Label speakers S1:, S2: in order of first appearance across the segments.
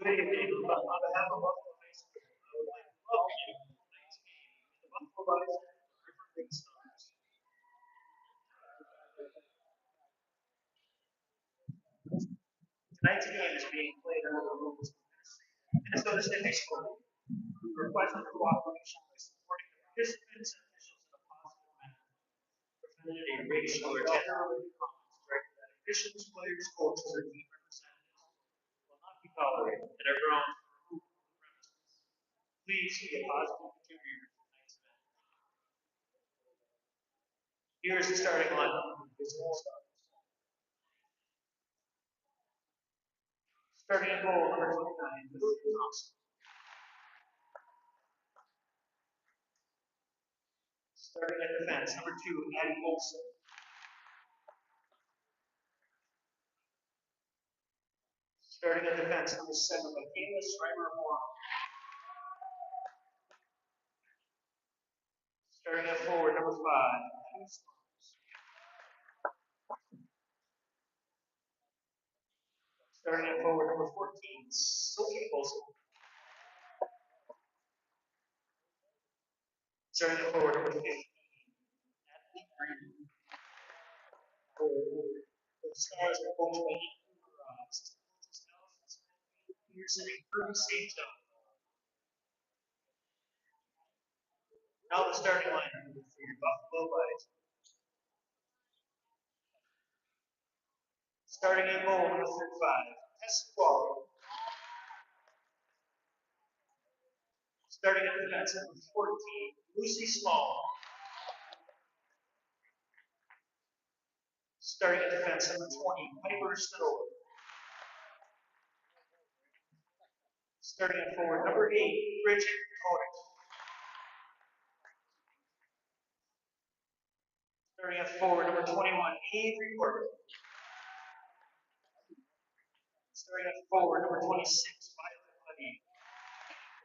S1: evening. On behalf of Buffalo High School, I would like to welcome you to tonight's game in the Buffalo Vs RL. Tonight's game is being played under the rules of Minnesota State High School. We request your cooperation by supporting the participants and officials in a positive manner. Profanity, racial, or gender-related comments directed at officials, players, coaches, or team representatives will not be tolerated and are grounds for removal from the premises. Please be a positive contributor to tonight's event. Here is the starting lineup for the visible stars. Starting at goal, number 29, Luke Thompson. Starting at defense, number 2, Addie Olson. Starting at defense, number 7, Michaela Schreiber-Moore. Starting at forward, number 5, Adam Storms. Starting at forward, number 14, Sophie Olson. Starting at forward, number 15, Natalie Green. The Stars are coached by Andrew Ross. Pearson and Kirby St. John. Now the starting lineup for your Buffalo Vs. Starting at goal, number 35, Tessa Qualley. Starting at defense, number 14, Lucy Small. Starting at defense, number 20, Piper Stoddard. Starting at forward, number 8, Bridget Koenig. Starting at forward, number 21, Avery Corbett. Starting at forward, number 26, Violet Buddy.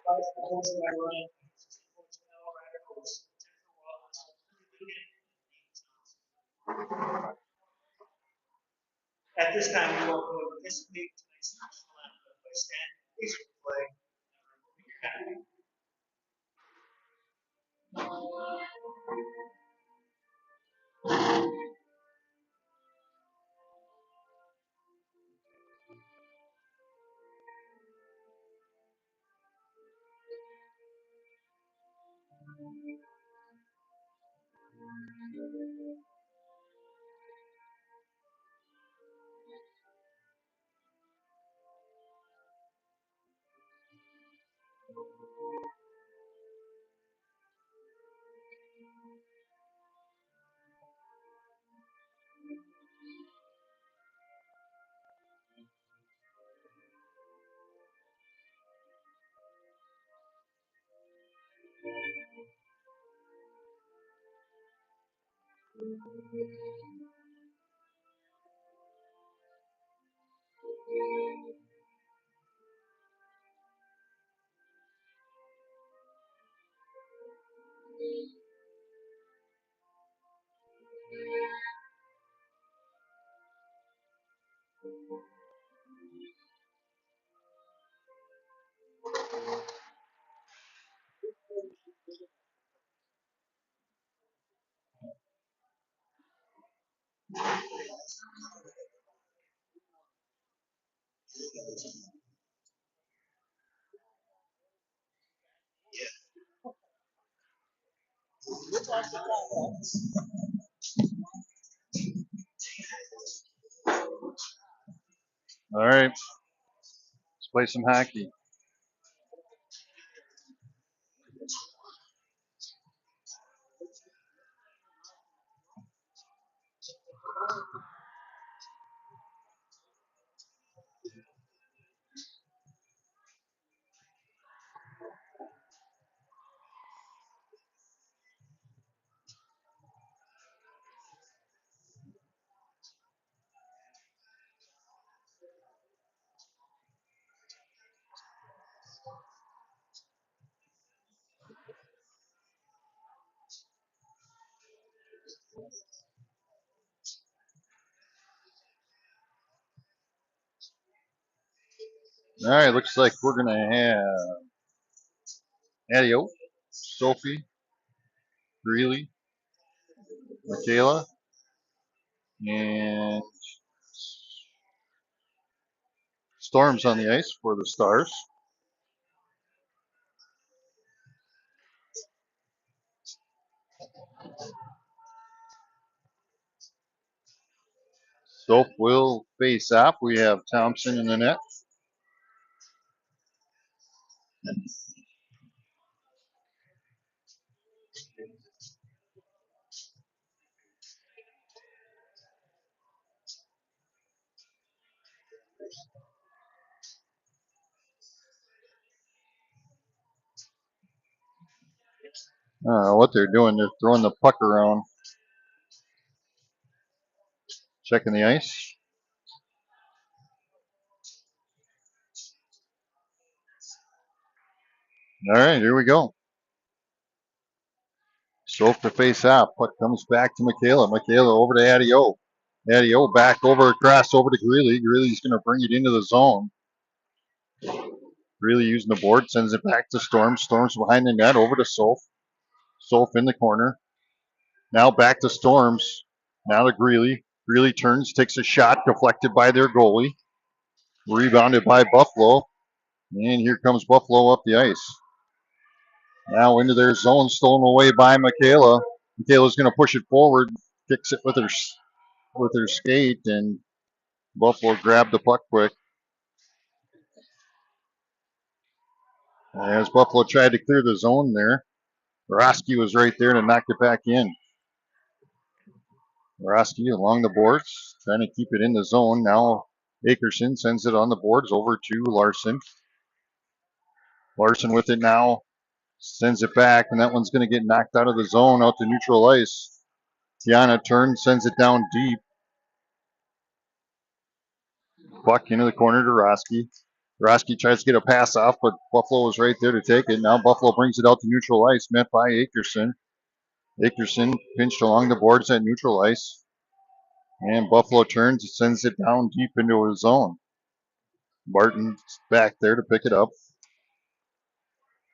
S1: Vice coach by Ryan, assistant coach Mel Radicals, Jennifer Wallace, At this time, we welcome to participate in tonight's national anthem by standing, please for the flag, and removing your hat.
S2: All right, let's play some hockey. All right, looks like we're going to have Adio, Sophie, Greeley, Michaela, and Storms on the ice for the Stars. Soph will face off. We have Thompson in the net. I don't know what they're doing. They're throwing the puck around, checking the ice. All right, here we go. Soph to face off. Puck comes back to Michaela. Michaela over to Adio. Adio back over across over to Greeley. Greeley's going to bring it into the zone. Greeley using the board, sends it back to Storms. Storms behind the net over to Soph. Soph in the corner. Now back to Storms. Now to Greeley. Greeley turns, takes a shot, deflected by their goalie. Rebounded by Buffalo. And here comes Buffalo up the ice. Now into their zone, stolen away by Michaela. Michaela's going to push it forward, kicks it with her skate, and Buffalo grabbed the puck quick. As Buffalo tried to clear the zone there, Roski was right there to knock it back in. Roski along the boards, trying to keep it in the zone. Now Akerson sends it on the boards over to Larson. Larson with it now, sends it back, and that one's going to get knocked out of the zone out to neutral ice. Tiana turns, sends it down deep. Puck into the corner to Roski. Roski tries to get a pass off, but Buffalo was right there to take it. Now Buffalo brings it out to neutral ice, met by Akerson. Akerson pinched along the boards at neutral ice. And Buffalo turns and sends it down deep into his zone. Barton's back there to pick it up.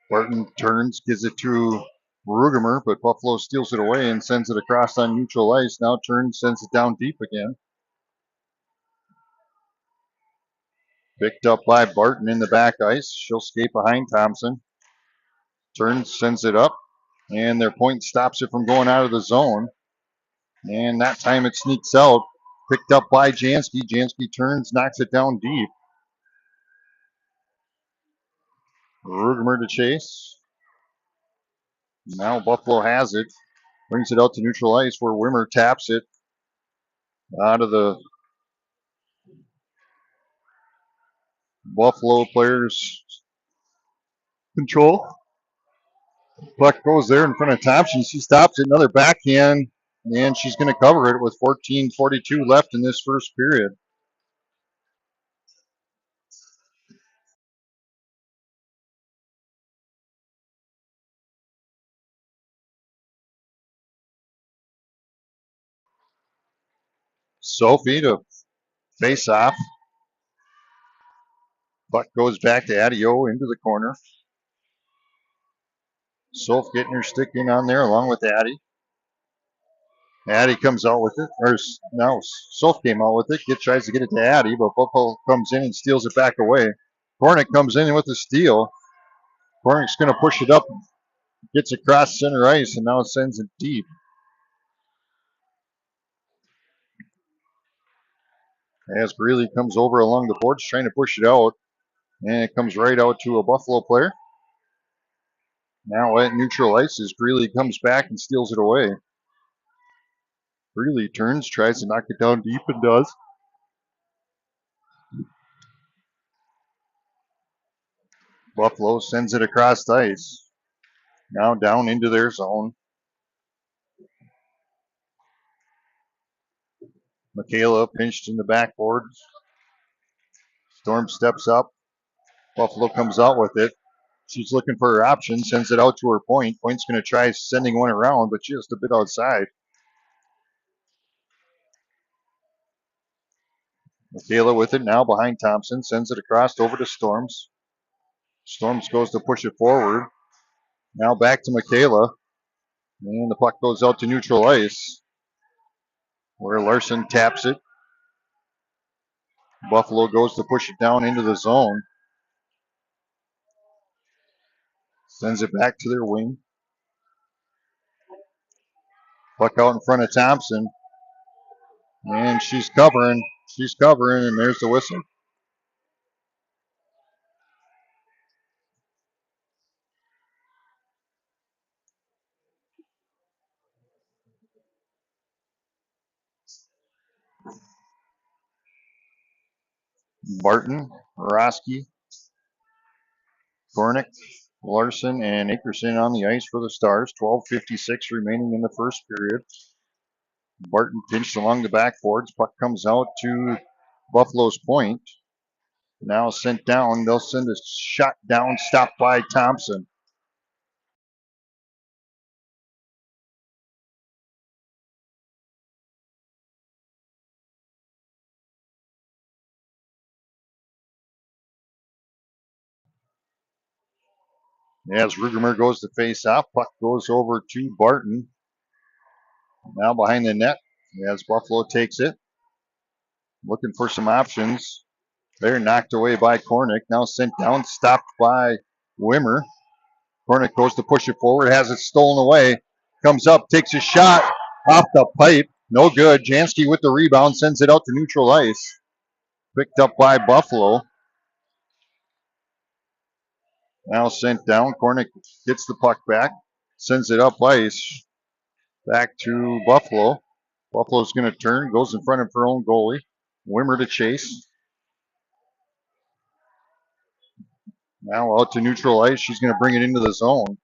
S2: Barton turns, gives it to Rugemer, but Buffalo steals it away and sends it across on neutral ice. Now turns, sends it down deep again. Picked up by Barton in the back ice. She'll skate behind Thompson. Turns, sends it up, and their point stops it from going out of the zone. And that time it sneaks out. Picked up by Jansky. Jansky turns, knocks it down deep. Rugemer to chase. Now Buffalo has it. Brings it out to neutral ice where Wimmer taps it out of the Buffalo players' control. Puck goes there in front of Thompson. She stops it. Another backhand, and she's going to cover it with 14:42 left in this first period. Sophie to face off. Puck goes back to Adio into the corner. Soph getting her stick in on there along with Addie. Addie comes out with it, or no, Soph came out with it. Tries to get it to Addie, but Buffalo comes in and steals it back away. Kornick comes in with a steal. Kornick's going to push it up, gets across center ice, and now sends it deep. As Greeley comes over along the boards trying to push it out, and it comes right out to a Buffalo player. Now at neutral ice as Greeley comes back and steals it away. Greeley turns, tries to knock it down deep, and does. Buffalo sends it across ice. Now down into their zone. Michaela pinched in the backboard. Storm steps up. Buffalo comes out with it. She's looking for her option, sends it out to her point. Point's going to try sending one around, but just a bit outside. Michaela with it now behind Thompson. Sends it across over to Storms. Storms goes to push it forward. Now back to Michaela. And the puck goes out to neutral ice, where Larson taps it. Buffalo goes to push it down into the zone. Sends it back to their wing. Puck out in front of Thompson. And she's covering. She's covering, and there's the whistle. Barton, Roski, Kornick, Larson, and Akerson on the ice for the Stars. 12:56 remaining in the first period. Barton pinched along the backboards. Puck comes out to Buffalo's point. Now sent down. They'll send a shot down, stopped by Thompson. As Rugemer goes to face off, puck goes over to Barton. Now behind the net as Buffalo takes it. Looking for some options. They're knocked away by Kornick. Now sent down, stopped by Wimmer. Kornick goes to push it forward, has it stolen away. Comes up, takes a shot off the pipe. No good. Jansky with the rebound, sends it out to neutral ice. Picked up by Buffalo. Now sent down. Kornick gets the puck back, sends it up ice. Back to Buffalo. Buffalo's going to turn, goes in front of her own goalie. Wimmer to chase. Now out to neutral ice. She's going to bring it into the zone.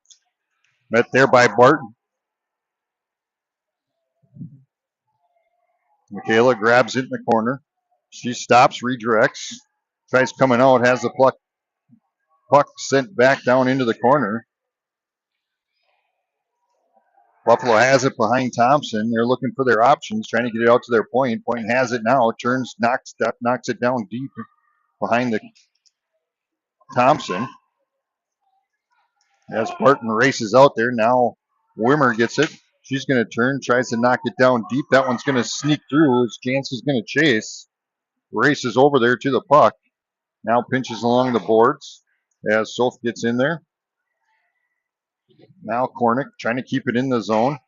S2: Met there by Barton. Michaela grabs it in the corner. She stops, redirects. Tries coming out, has the puck sent back down into the corner. Buffalo has it behind Thompson. They're looking for their options, trying to get it out to their point. Point has it now. Turns, knocks it down deep behind the Thompson. As Barton races out there, now Wimmer gets it. She's going to turn, tries to knock it down deep. That one's going to sneak through. Jansen's going to chase. Races over there to the puck. Now pinches along the boards as Soph gets in there. Now Kornick trying to keep it in the zone.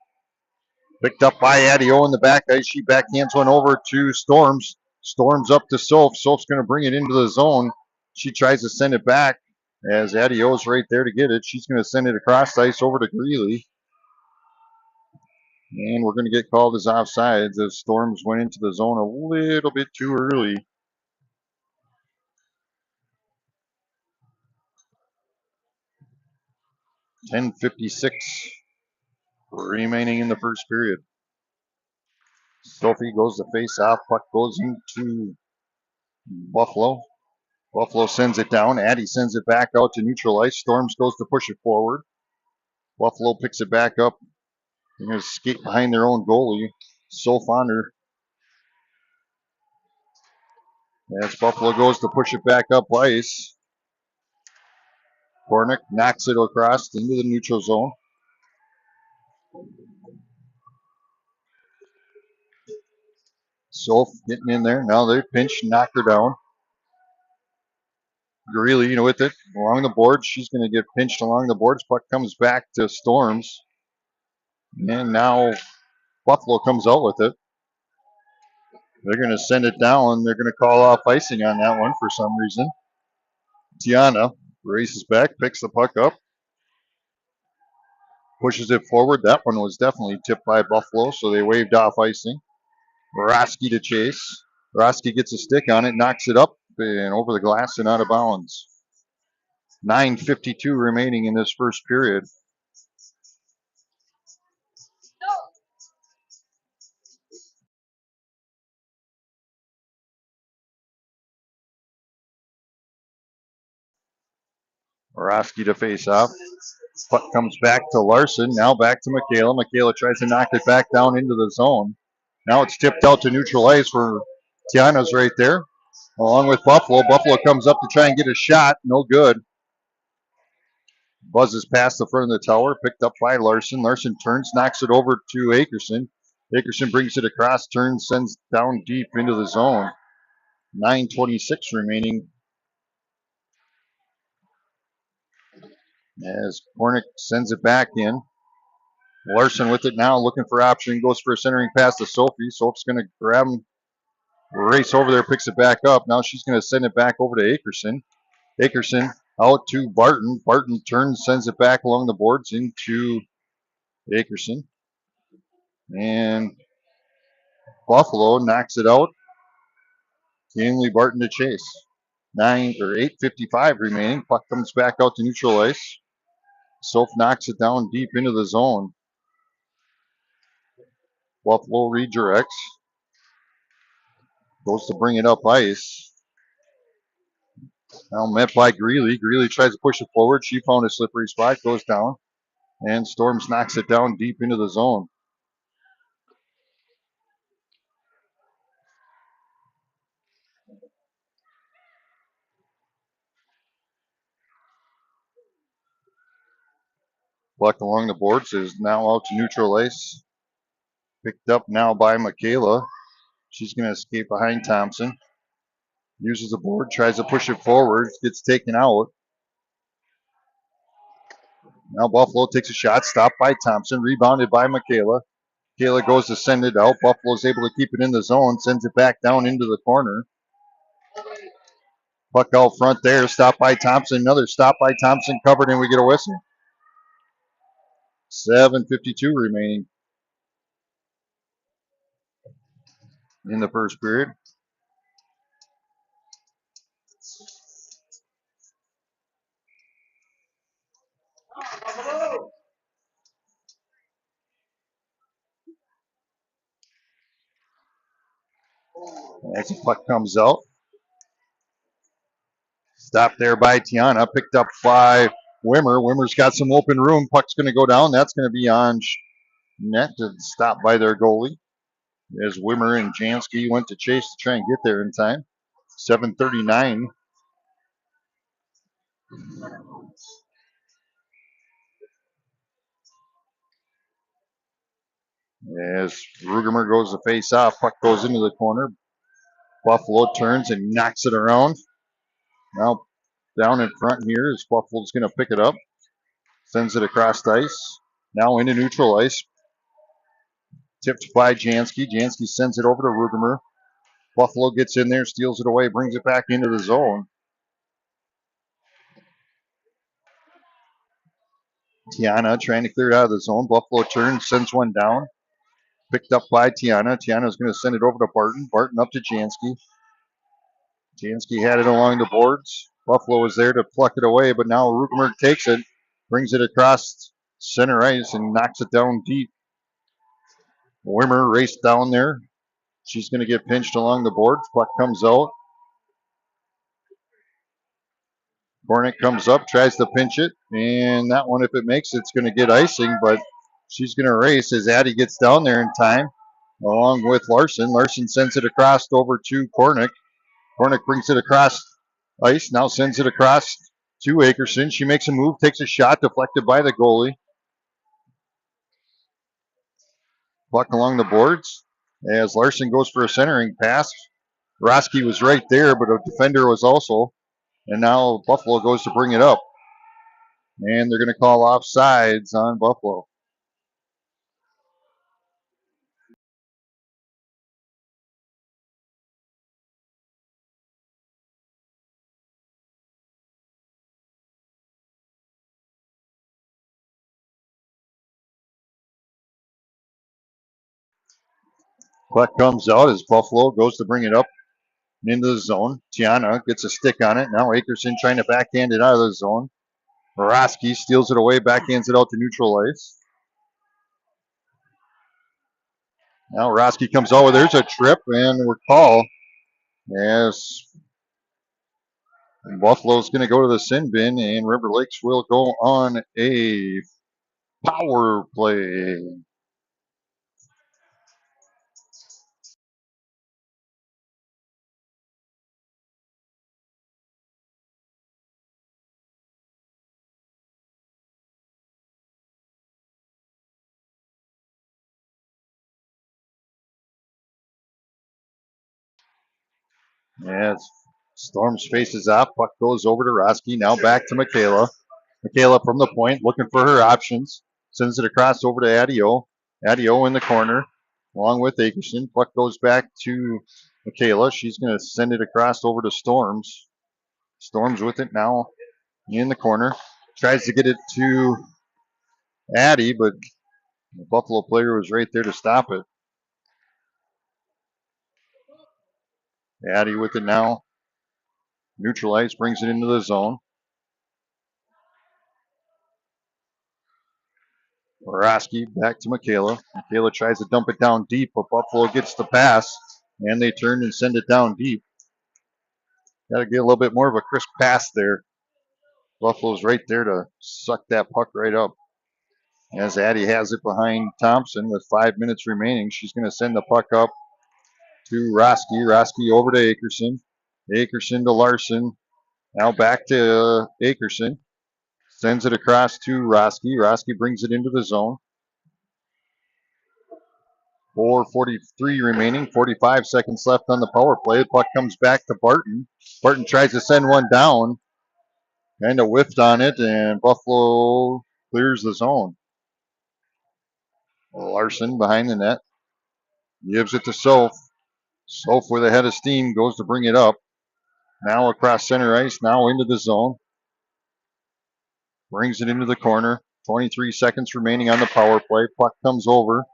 S2: Picked up by Adio in the back ice. She backhands one over to Storms. Storms up to Soph. Soph's going to bring it into the zone. She tries to send it back as Adio's right there to get it. She's going to send it across the ice over to Greeley. And we're going to get called as offsides as Storms went into the zone a little bit too early. .10:56 remaining in the first period. Sophie goes to face off. Puck goes into Buffalo. Buffalo sends it down. Addie sends it back out to neutral ice. Storms goes to push it forward. Buffalo picks it back up. They're going to skate behind their own goalie. Soph on her. As Buffalo goes to push it back up ice. Kornick knocks it across into the neutral zone. Soph getting in there. Now they pinch, knock her down. Greeley with it along the boards. She's going to get pinched along the boards. Puck comes back to Storms. And now Buffalo comes out with it. They're going to send it down. They're going to call off icing on that one for some reason. Tiana races back, picks the puck up, pushes it forward. That one was definitely tipped by Buffalo, so they waved off icing. Roski to chase. Roski gets a stick on it, knocks it up and over the glass and out of bounds. 9:52 remaining in this first period. Roski to face off. Puck comes back to Larson. Now back to Michaela. Michaela tries to knock it back down into the zone. Now it's tipped out to neutral ice where Tiana's right there. along with Buffalo. Buffalo comes up to try and get a shot. No good. Buzzes past the front of the tower, picked up by Larson. Larson turns, knocks it over to Akerson. Akerson brings it across, turns, sends down deep into the zone. 9:26 remaining as Kornick sends it back in. Larson with it now, looking for option, goes for a centering pass to Sophie. Sophie's going to grab him, race over there, picks it back up. Now she's going to send it back over to Akerson. Akerson out to Barton. Barton turns, sends it back along the boards into Akerson. And Buffalo knocks it out. Ainley Barton to chase. 8:55 remaining. Puck comes back out to neutral ice. Soph knocks it down deep into the zone. Buffalo redirects. Goes to bring it up ice. Now met by Greeley. Greeley tries to push it forward. She found a slippery spot. Goes down. And Storms knocks it down deep into the zone. Puck along the boards is now out to neutral ice. Picked up now by Michaela. She's going to escape behind Thompson. Uses the board, tries to push it forward, gets taken out. Now Buffalo takes a shot, stopped by Thompson, rebounded by Michaela. Michaela goes to send it out. Buffalo's able to keep it in the zone, sends it back down into the corner. Puck out front there, stopped by Thompson. Another stop by Thompson, covered, and we get a whistle. 7:52 remaining in the first period. As the puck comes out. Stopped there by Tiana, picked up by Wimmer. Wimmer's got some open room. Puck's going to go down. That's going to be on net to stop by their goalie. As Wimmer and Jansky went to chase to try and get there in time. 7:39. As Rugemer goes to face off, puck goes into the corner. Buffalo turns and knocks it around. Now down in front here is Buffalo's going to pick it up. Sends it across the ice. Now into neutral ice. Tipped by Jansky. Jansky sends it over to Rugemer. Buffalo gets in there, steals it away, brings it back into the zone. Tiana trying to clear it out of the zone. Buffalo turns, sends one down. Picked up by Tiana. Tiana's going to send it over to Barton. Barton up to Jansky. Jansky had it along the boards. Buffalo was there to pluck it away, but now Rugemer takes it, brings it across center ice, and knocks it down deep. Wimmer raced down there. She's going to get pinched along the boards. Puck comes out. Kornick comes up, tries to pinch it, and that one, if it makes it, it's going to get icing, but she's going to race as Addie gets down there in time, along with Larson. Larson sends it across over to Kornick. Kornick brings it across ice, now sends it across to Akerson. She makes a move, takes a shot, deflected by the goalie. Puck along the boards as Larson goes for a centering pass. Roski was right there, but a defender was also. And now Buffalo goes to bring it up. And they're going to call offsides on Buffalo. Puck comes out as Buffalo goes to bring it up into the zone. Tiana gets a stick on it. Now Akerson trying to backhand it out of the zone. Roski steals it away, backhands it out to neutral ice. Now Roski comes over. There's a trip, and we're called as Buffalo's going to go to the sin bin, and River Lakes will go on a power play. As Storms faces off, puck goes over to Roski. Now back to Michaela. Michaela from the point, looking for her options. Sends it across over to Adio. Adio in the corner, along with Akerson. Puck goes back to Michaela. She's going to send it across over to Storms. Storms with it now in the corner. Tries to get it to Addie, but the Buffalo player was right there to stop it. Addie with it now. Neutralized, brings it into the zone. Boroski back to Michaela. Michaela tries to dump it down deep, but Buffalo gets the pass, and they turn and send it down deep. Got to get a little bit more of a crisp pass there. Buffalo's right there to suck that puck right up. As Addie has it behind Thompson with 5 minutes remaining, she's going to send the puck up to Roski. Roski over to Akerson. Akerson to Larson. Now back to Akerson. Sends it across to Roski. Roski brings it into the zone. 4:43 remaining, 45 seconds left on the power play. The puck comes back to Barton. Barton tries to send one down, kind of whiffed on it, and Buffalo clears the zone. Larson behind the net, gives it to Soph. Soph with a head of steam goes to bring it up. Now across center ice, now into the zone. Brings it into the corner. 23 seconds remaining on the power play. Puck comes over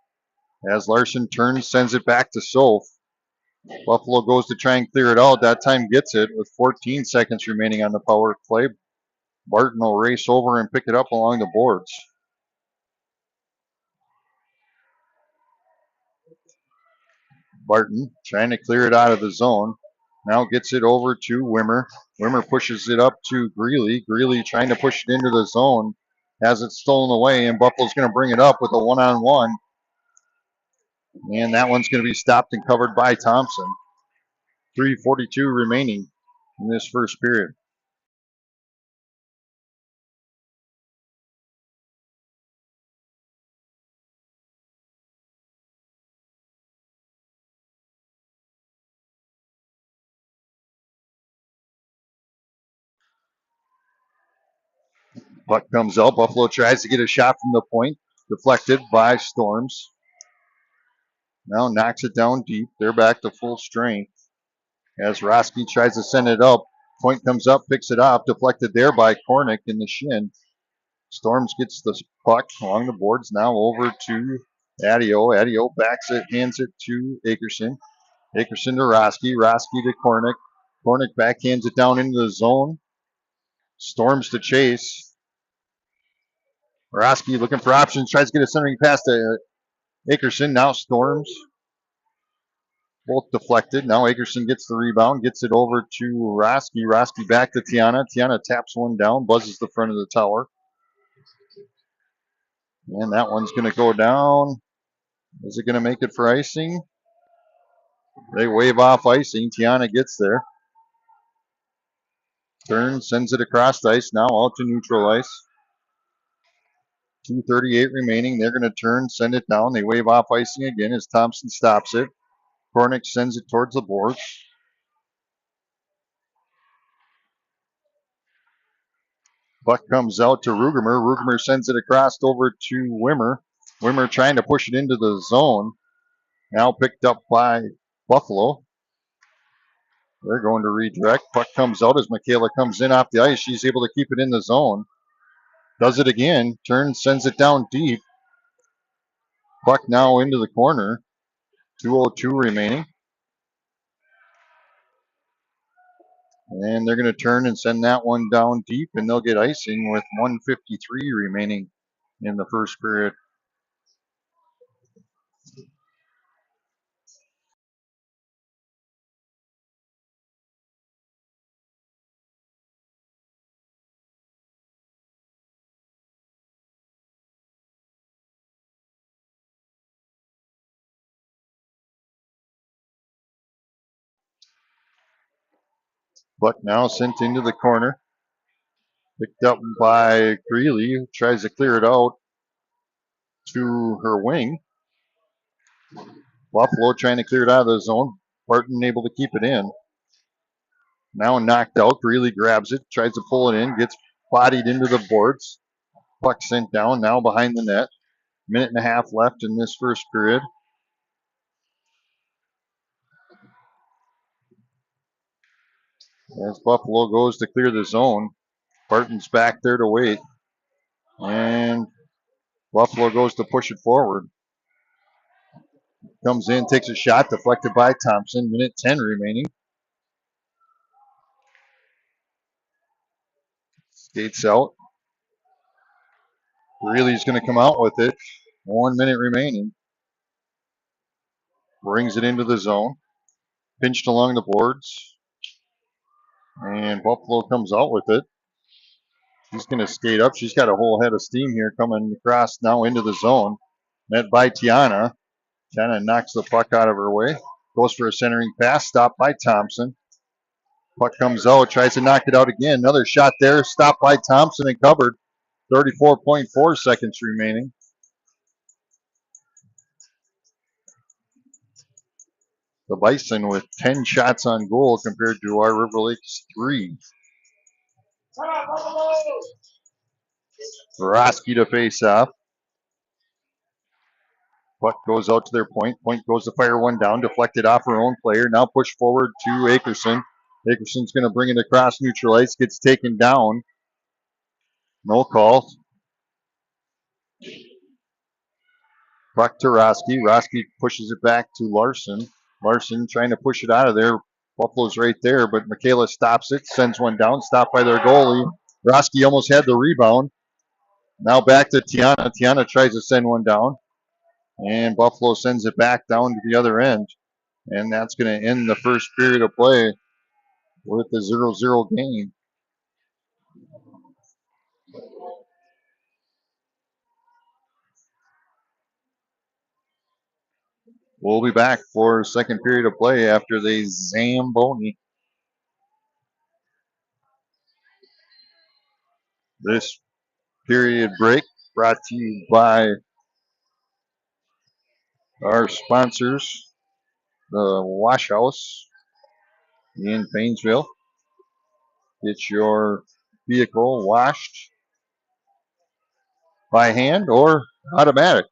S2: as Larson turns, sends it back to Soph. Buffalo goes to try and clear it out. That time gets it with 14 seconds remaining on the power play. Barton will race over and pick it up along the boards. Barton trying to clear it out of the zone. Now gets it over to Wimmer. Wimmer pushes it up to Greeley. Greeley trying to push it into the zone. Has it stolen away, and Buffalo's going to bring it up with a one-on-one. And that one's going to be stopped and covered by Thompson. 3:42 remaining in this first period. Puck comes up. Buffalo tries to get a shot from the point. Deflected by Storms. Now knocks it down deep. They're back to full strength. As Roski tries to send it up. Point comes up, picks it up. Deflected there by Kornick in the shin. Storms gets the puck along the boards. Now over to Adio. Adio backs it, hands it to Akerson. Akerson to Roski. Roski to Kornick. Kornick backhands it down into the zone. Storms to chase. Roski looking for options. Tries to get a centering pass to Akerson. Now Storms. Both deflected. Now Akerson gets the rebound, gets it over to Roski. Roski back to Tiana. Tiana taps one down, buzzes the front of the tower. And that one's going to go down. Is it going to make it for icing? They wave off icing. Tiana gets there. Turns, sends it across the ice. Now out to neutral ice. 2:38 remaining. They're going to turn, send it down. They wave off icing again as Thompson stops it. Kornick sends it towards the boards. Puck comes out to Rugemer. Rugemer sends it across over to Wimmer. Wimmer trying to push it into the zone. Now picked up by Buffalo. They're going to redirect. Puck comes out as Michaela comes in off the ice. She's able to keep it in the zone. Does it again. Turns, sends it down deep. Puck now into the corner. 2:02 remaining. And they're going to turn and send that one down deep, and they'll get icing with 1:53 remaining in the first period. Puck now sent into the corner. Picked up by Greeley, who tries to clear it out to her wing. Buffalo trying to clear it out of the zone. Barton able to keep it in. Now knocked out. Greeley grabs it, tries to pull it in, gets bodied into the boards. Puck sent down, now behind the net. Minute and a half left in this first period. As Buffalo goes to clear the zone, Barton's back there to wait. And Buffalo goes to push it forward. Comes in, takes a shot, deflected by Thompson. Minute 10 remaining. Skates out. Greeley's going to come out with it. 1 minute remaining. Brings it into the zone. Pinched along the boards. And Buffalo comes out with it. She's going to skate up. She's got a whole head of steam here coming across now into the zone. Net by Tiana. Tiana knocks the puck out of her way. Goes for a centering pass. Stopped by Thompson. Puck comes out. Tries to knock it out again. Another shot there. Stopped by Thompson and covered. 34.4 seconds remaining. The Bison with 10 shots on goal compared to our River Lakes 3. Roski to face off. Puck goes out to their point. Point goes to fire one down. Deflected off her own player. Now push forward to Akerson. Akerson's going to bring it across neutral ice. Gets taken down. No call. Puck to Roski. Roski pushes it back to Larson. Larson trying to push it out of there. Buffalo's right there, but Michaela stops it. Sends one down. Stopped by their goalie. Roski almost had the rebound. Now back to Tiana. Tiana tries to send one down. And Buffalo sends it back down to the other end. And that's going to end the first period of play with the 0-0 game. We'll be back for second period of play after the Zamboni. This period break brought to you by our sponsors, the Wash House in Painesville. Get your vehicle washed by hand or automatic.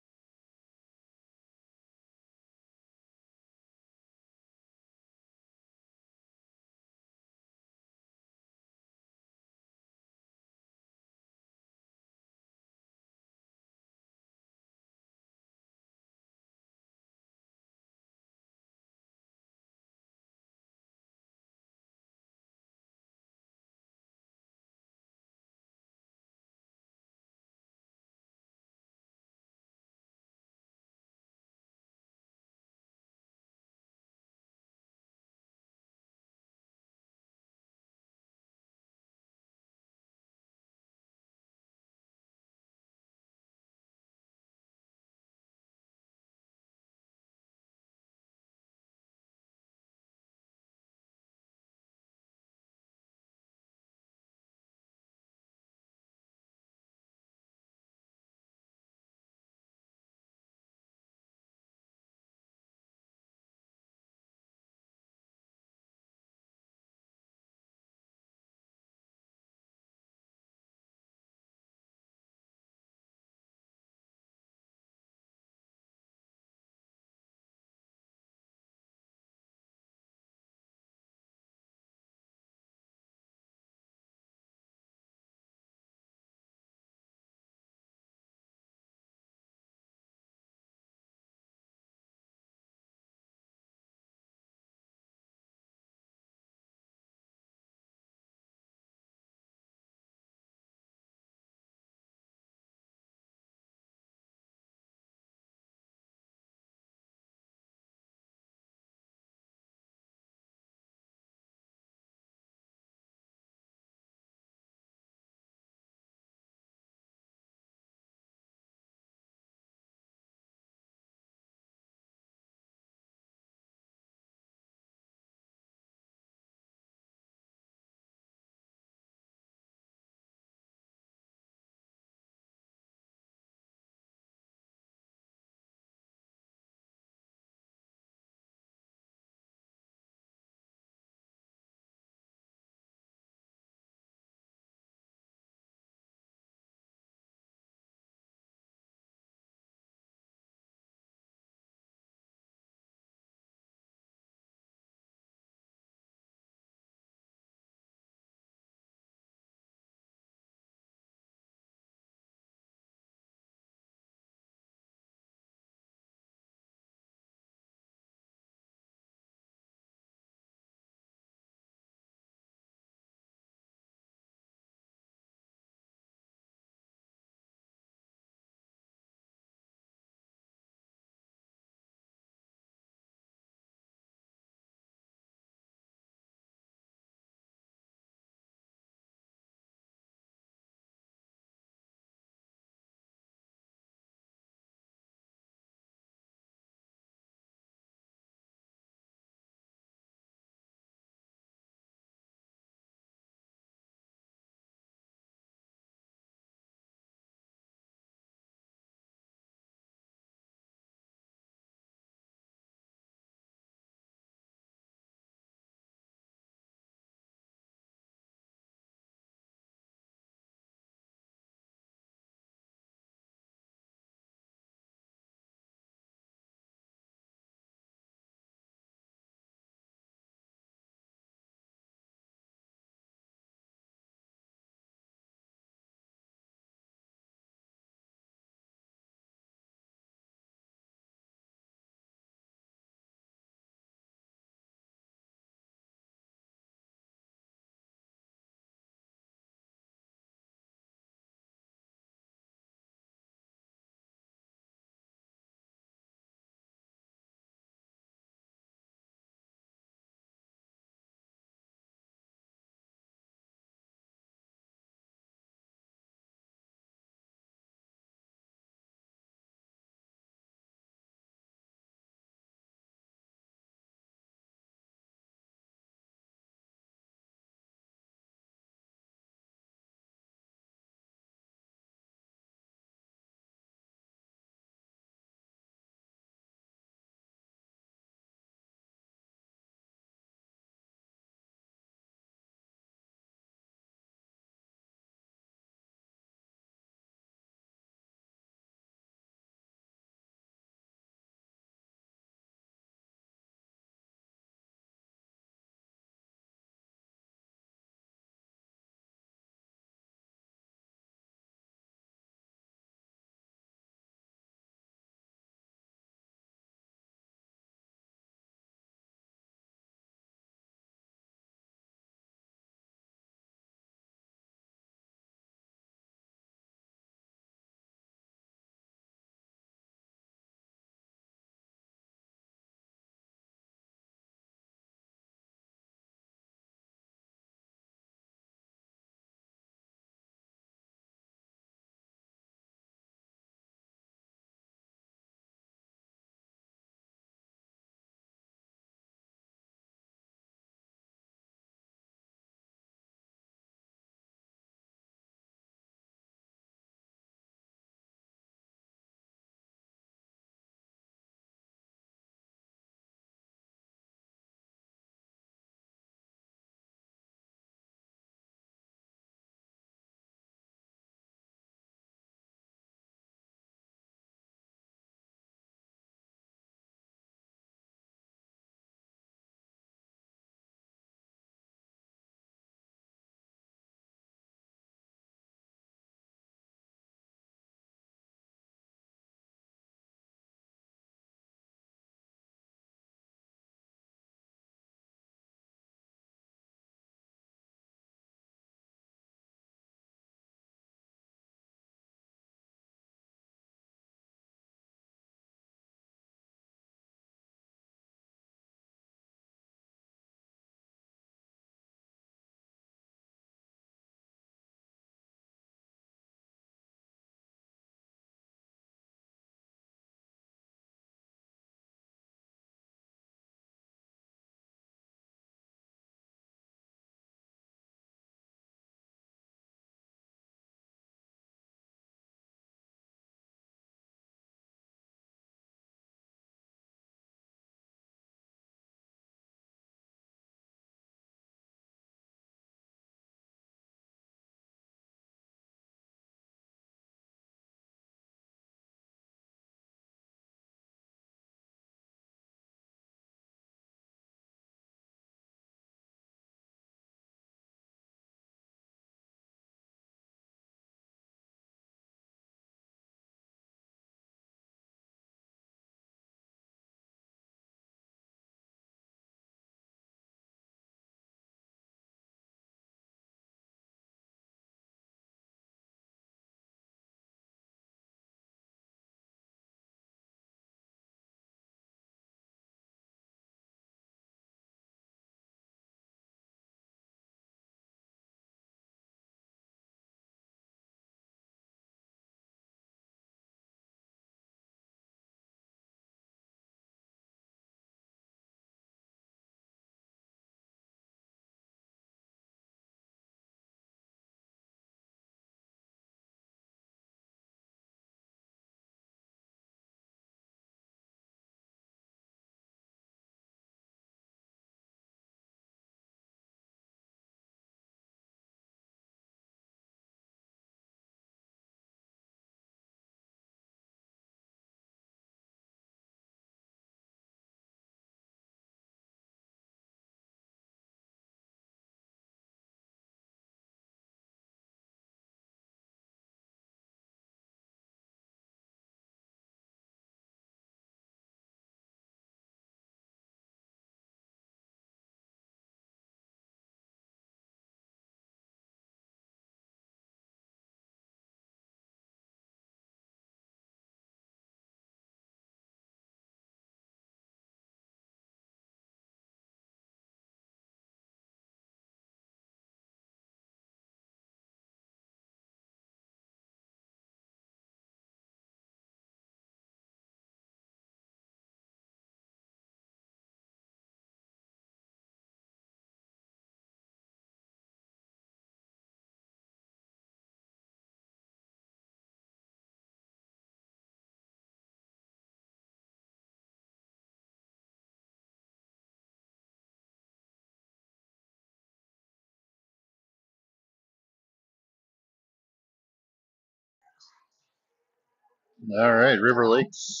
S2: All right, River Lakes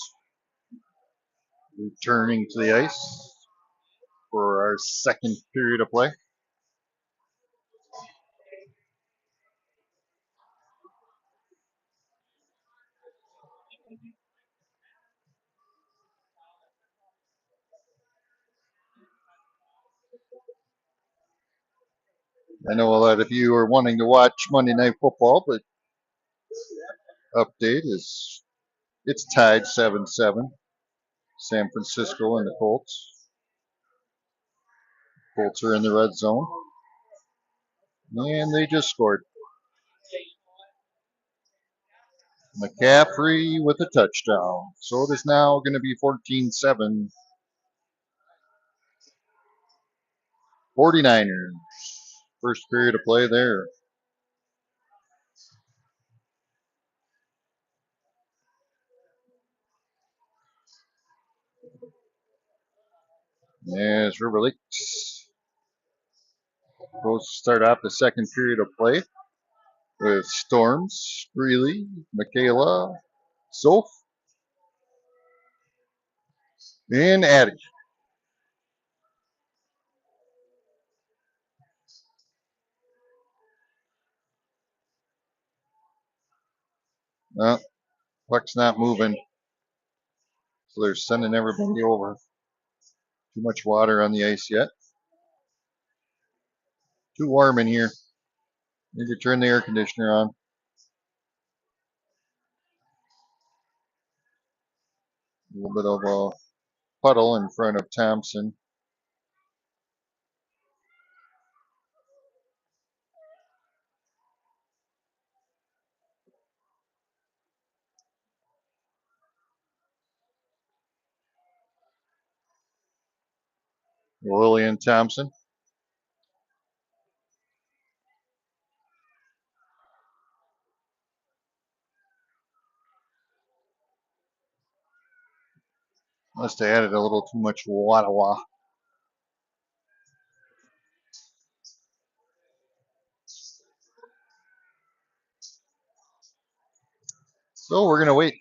S2: returning to the ice for our second period of play. I know a lot of you are wanting to watch Monday Night Football, but update is it's tied 7-7. San Francisco and the Colts. Colts are in the red zone, and they just scored. McCaffrey with a touchdown. So it is now going to be 14-7. 49ers. First period of play there. As River Lakes goes to start off the second period of play with Storms, Greeley, Michaela, Soph, and Addie. Puck's not moving, so they're sending everybody over. Too much water on the ice yet. Too warm in here. Need to turn the air conditioner on. A little bit of a puddle in front of Thompson. Lillian Thompson. Must have added a little too much water. So we're going to wait.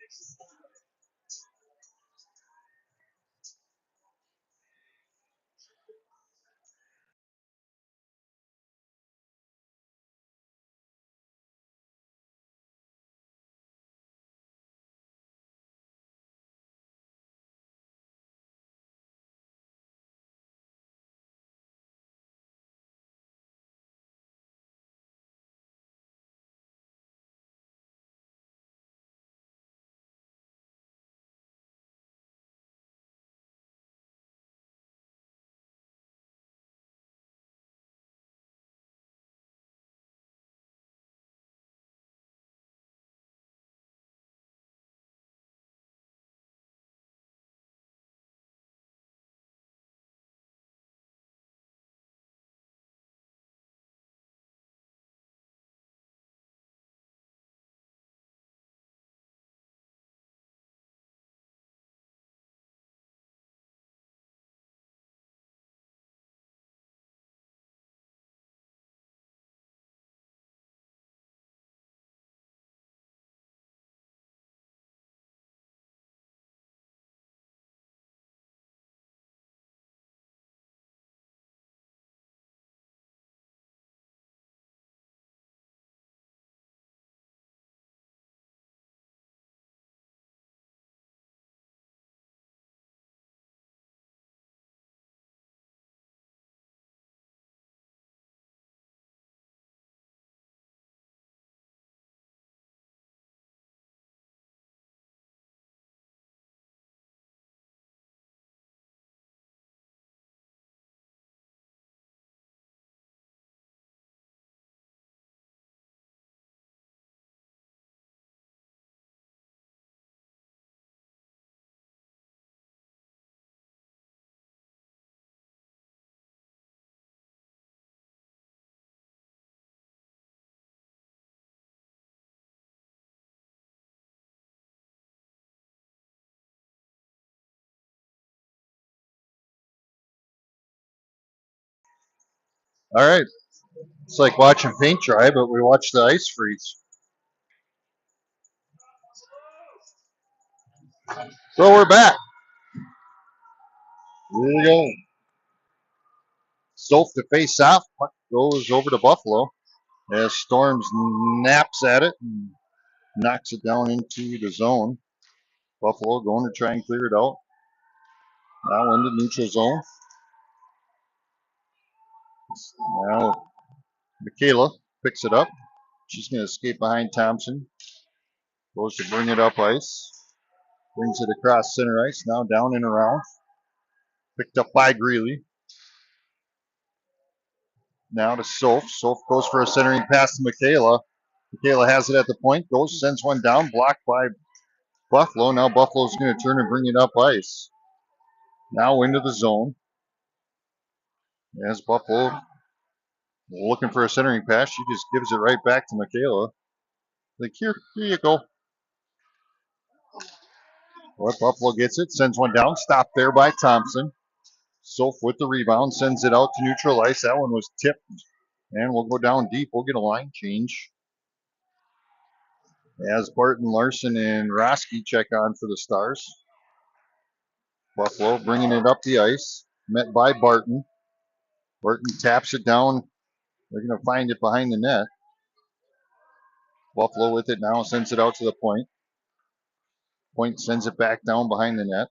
S2: All right. It's like watching paint dry, but we watch the ice freeze. So we're back. Here we go. Soph to face off. Puck goes over to Buffalo as Storms naps at it and knocks it down into the zone. Buffalo going to try and clear it out. Now into neutral zone. Now Michaela picks it up. She's going to escape behind Thompson. Goes to bring it up ice. Brings it across center ice. Now down and around. Picked up by Greeley. Now to Soph. Soph goes for a centering pass to Michaela. Michaela has it at the point. Goes, sends one down. Blocked by Buffalo. Now Buffalo's going to turn and bring it up ice. Now into the zone. As Buffalo looking for a centering pass, she just gives it right back to Michaela. Like, here you go. But Buffalo gets it, sends one down, stopped there by Thompson. Soph with the rebound, sends it out to neutral ice. That one was tipped, and we'll go down deep. We'll get a line change. As Barton, Larson, and Roski check on for the Stars. Buffalo bringing it up the ice, met by Barton. Barton taps it down. They're going to find it behind the net. Buffalo with it now, sends it out to the point. Point sends it back down behind the net.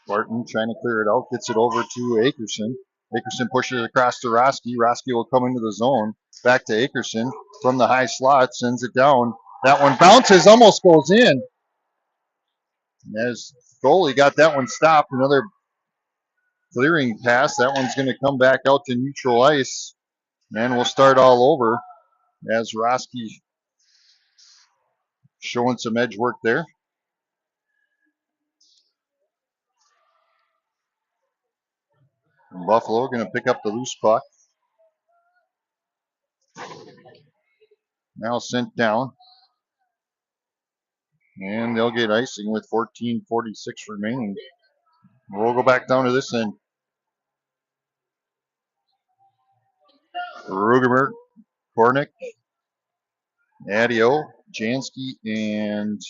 S2: Barton trying to clear it out, gets it over to Akerson. Akerson pushes it across to Roski. Roski will come into the zone. Back to Akerson from the high slot, sends it down. That one bounces, almost goes in. As goalie got that one stopped. Another clearing pass. That one's going to come back out to neutral ice. And we'll start all over as Roski showing some edge work there. And Buffalo going to pick up the loose puck. Now sent down. And they'll get icing with 14:46 remaining. We'll go back down to this end. Rugemer, Kornick, Adio, Jansky, and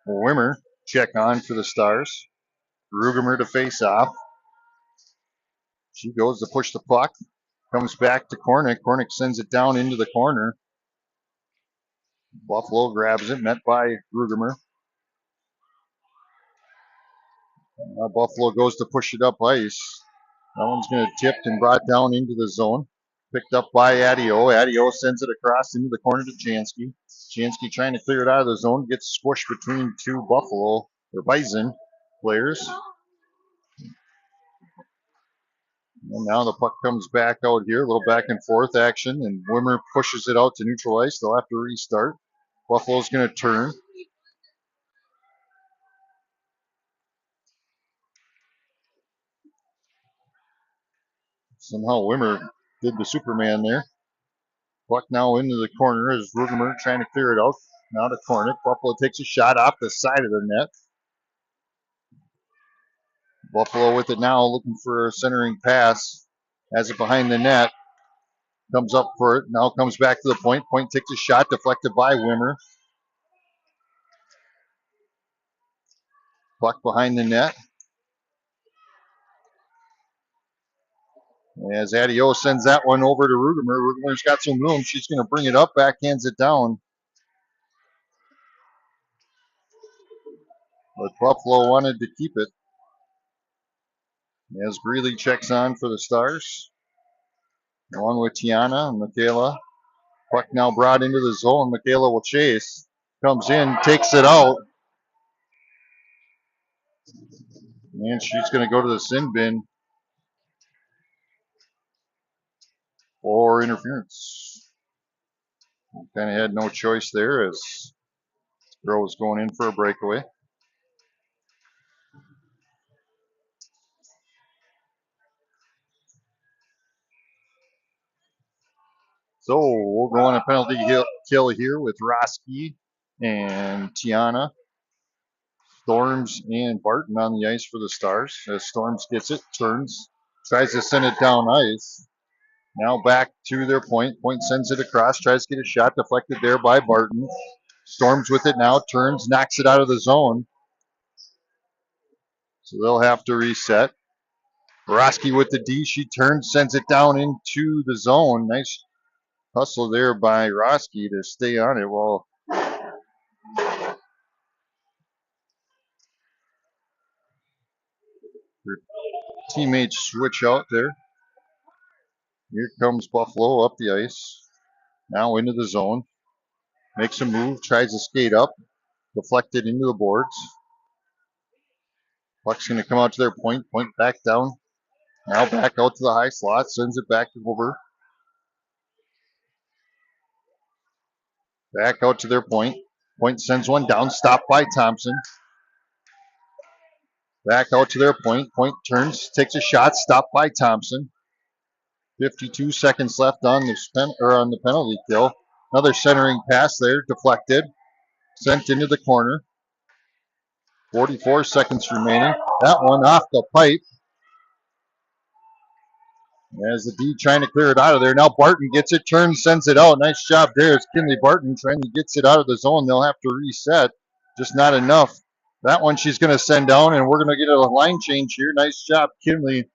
S2: Wimmer check on for the Stars. Rugemer to face off. She goes to push the puck. Comes back to Kornick. Kornick sends it down into the corner. Buffalo grabs it, met by Rugemer. Buffalo goes to push it up ice. That one's going to tipped and brought down into the zone. Picked up by Adio. Adio sends it across into the corner to Jansky. Jansky trying to clear it out of the zone. Gets squished between two Buffalo or Bison players. And now the puck comes back out here. A little back and forth action. And Wimmer pushes it out to neutral ice. They'll have to restart. Buffalo's going to turn. Somehow Wimmer did the Superman there. Puck now into the corner as Rugemer trying to clear it out. Now to Kornick. Buffalo takes a shot off the side of the net. Buffalo with it now, looking for a centering pass. Has it behind the net. Comes up for it. Now comes back to the point. Point takes a shot, deflected by Wimmer. Puck behind the net. As Adio sends that one over to Rugemer. Rugemer's got some room. She's going to bring it up, backhands it down. But Buffalo wanted to keep it. As Greeley checks on for the Stars. Along with Tiana and Michaela. Puck now brought into the zone. Michaela will chase. Comes in, takes it out. And she's going to go to the sin bin for interference. Kind of had no choice there as girl was going in for a breakaway. So we'll go on a penalty kill here with Roski and Tiana. Storms and Barton on the ice for the Stars. As Storms gets it, turns, tries to send it down ice. Now back to their point. Point sends it across, tries to get a shot, deflected there by Barton. Storms with it now, turns, knocks it out of the zone. So they'll have to reset. Broski with the D. She turns, sends it down into the zone. Nice hustle there by Roski to stay on it while her teammates switch out there. Here comes Buffalo up the ice. Now into the zone. Makes a move, tries to skate up. Deflected into the boards. Puck's going to come out to their point. Point back down. Now back out to the high slot. Sends it back over. Back out to their point. Point sends one down. Stopped by Thompson. Back out to their point. Point turns. Takes a shot. Stopped by Thompson. 52 seconds left on the penalty kill. Another centering pass there. Deflected. Sent into the corner. 44 seconds remaining. That one off the pipe. As the D trying to clear it out of there. Now Barton gets it, turns, sends it out. Nice job there. It's Kinley Barton trying to get it out of the zone. They'll have to reset. Just not enough. That one she's going to send down, and we're going to get a line change here. Nice job, Kinley.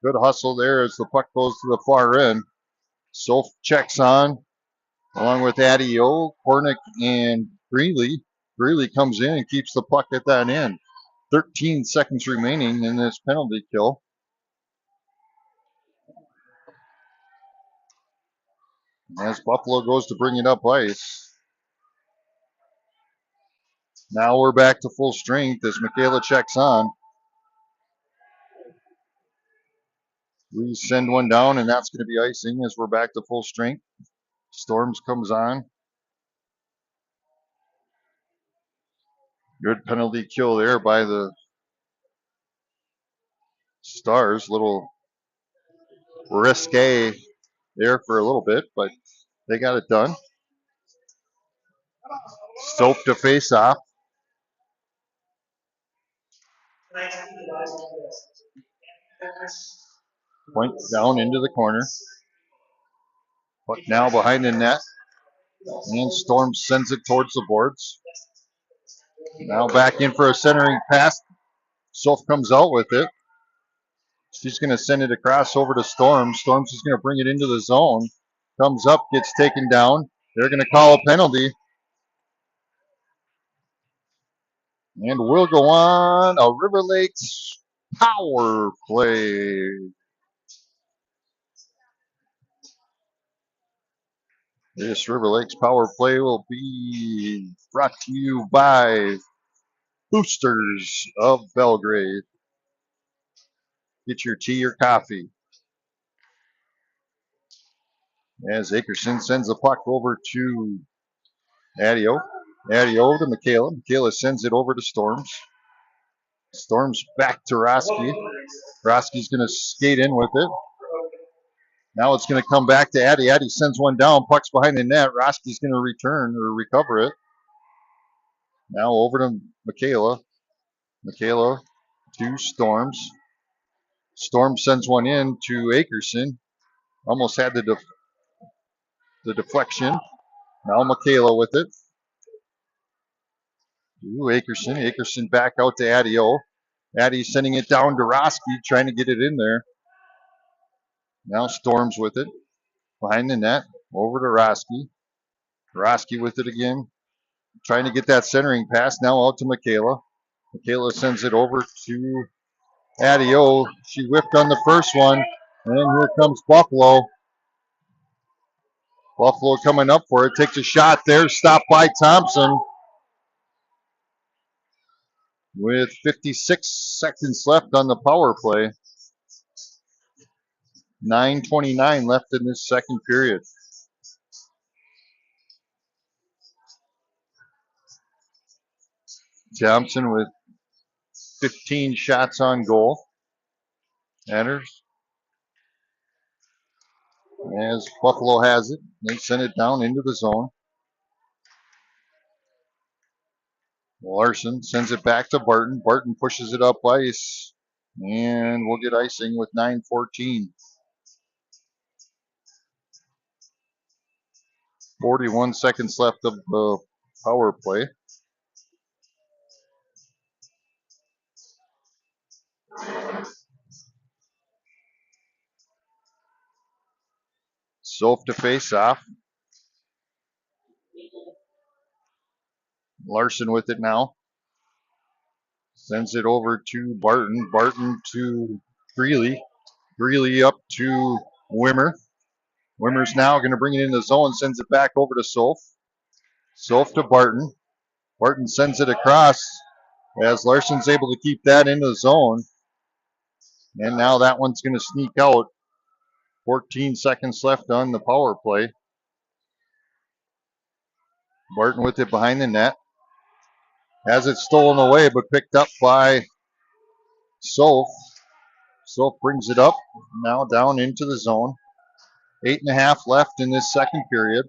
S2: Good hustle there as the puck goes to the far end. Soph checks on, along with Adio, Kornick, and Greeley. Greeley comes in and keeps the puck at that end. 13 seconds remaining in this penalty kill. As Buffalo goes to bring it up ice. Now we're back to full strength as Michaela checks on. We send one down, and that's going to be icing as we're back to full strength. Storms comes on. Good penalty kill there by the Stars. Little risque there for a little bit, but they got it done. Soap to face off. Point down into the corner. Puck now behind the net. And Storm sends it towards the boards. Now back in for a centering pass. Soap comes out with it. She's going to send it across over to Storm. Storm's just going to bring it into the zone. Comes up, gets taken down. They're going to call a penalty. And we'll go on a River Lakes power play. This River Lakes power play will be brought to you by Boosters of Belgrade. Get your tea or coffee. As Akerson sends the puck over to Adio. Adio to Michaela. Michaela sends it over to Storms. Storms back to Roski. Roski's going to skate in with it. Now it's going to come back to Addy. Addy sends one down. Puck's behind the net. Roski's going to return or recover it. Now over to Michaela. Michaela to Storms. Storm sends one in to Akerson. Almost had the deflection. Now Michaela with it. To Akerson. Akerson back out to Adio. Addy sending it down to Roski, trying to get it in there. Now Storms with it. Behind the net. Over to Roski. Roski with it again. Trying to get that centering pass. Now out to Michaela. Michaela sends it over to Adio. She whipped on the first one. And here comes Buffalo. Buffalo coming up for it. Takes a shot there. Stopped by Thompson. With 56 seconds left on the power play. 9:29 left in this second period. Thompson with 15 shots on goal. Enters. As Buffalo has it, they send it down into the zone. Larson sends it back to Barton. Barton pushes it up ice. And we'll get icing with 9:14. 41 seconds left of the power play. Soph to face off. Larson with it now. Sends it over to Barton. Barton to Greeley. Greeley up to Wimmer. Wimmer's now going to bring it in the zone. Sends it back over to Soph. Soph to Barton. Barton sends it across as Larson's able to keep that in the zone. And now that one's going to sneak out. 14 seconds left on the power play. Barton with it behind the net. Has it stolen away, but picked up by Soph. Soph brings it up, now down into the zone. 8.5 left in this second period.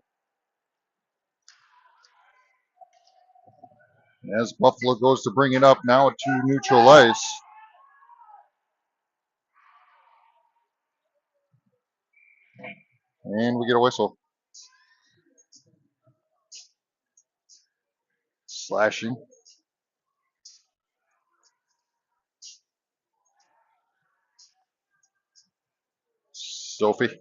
S2: As Buffalo goes to bring it up now to neutral ice. And we get a whistle. Slashing. Sophie.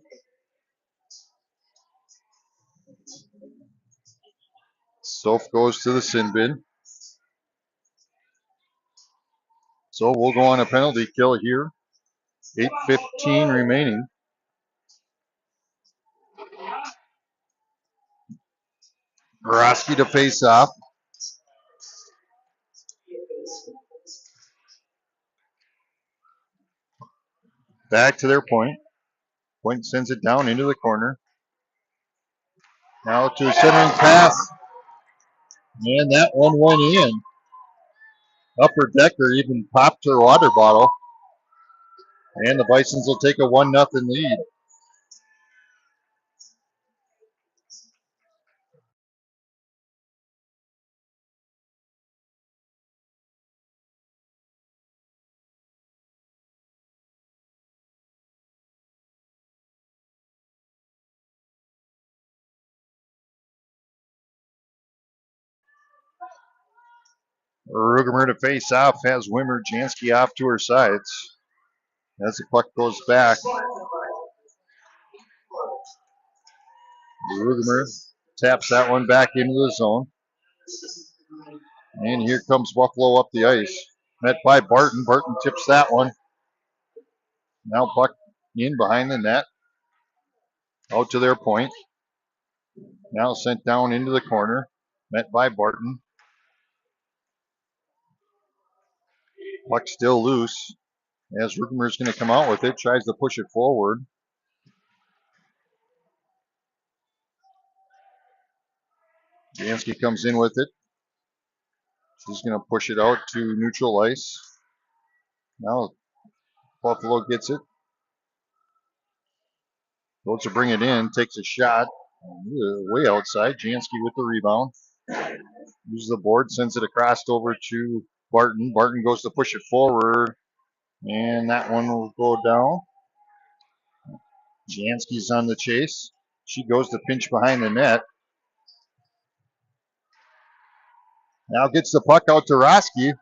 S2: Soph goes to the sin bin. So we'll go on a penalty kill here. 8:15 remaining. Broski to face off. Back to their point. Point sends it down into the corner. Now to a centering pass. And that one went in. Upper Decker even popped her water bottle. And the Bisons will take a 1-0 lead. Rugemer to face off, has Wimmer Jansky off to her sides. As the puck goes back, Rugemer taps that one back into the zone. And here comes Buffalo up the ice. Met by Barton. Barton tips that one. Now puck in behind the net. Out to their point. Now sent down into the corner. Met by Barton. Puck still loose. As Rugemer's going to come out with it. Tries to push it forward. Jansky comes in with it. He's going to push it out to neutral ice. Now Buffalo gets it. Goes to bring it in. Takes a shot. Way outside. Jansky with the rebound. Uses the board. Sends it across over to Barton. Barton goes to push it forward. And that one will go down. Jansky's on the chase. She goes to pinch behind the net. Now gets the puck out to Roski.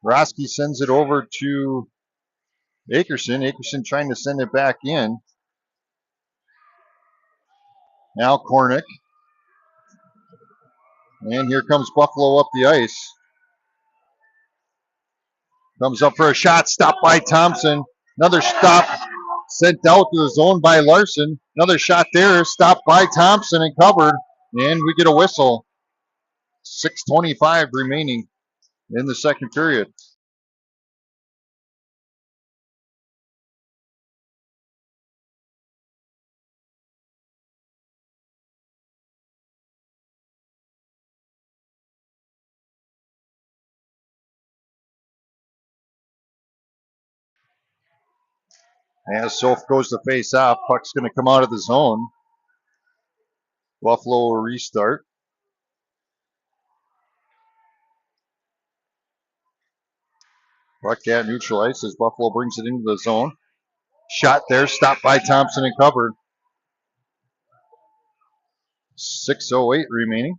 S2: Roski sends it over to Akerson. Akerson trying to send it back in. Now Kornick. And here comes Buffalo up the ice. Comes up for a shot. Stopped by Thompson. Another stop. Sent out to the zone by Larson. Another shot there. Stopped by Thompson and covered. And we get a whistle. 6:25 remaining in the second period. As Soph goes to face off, puck's going to come out of the zone. Buffalo will restart. Puck at neutral ice as Buffalo brings it into the zone. Shot there, stopped by Thompson and covered. 6:08 remaining.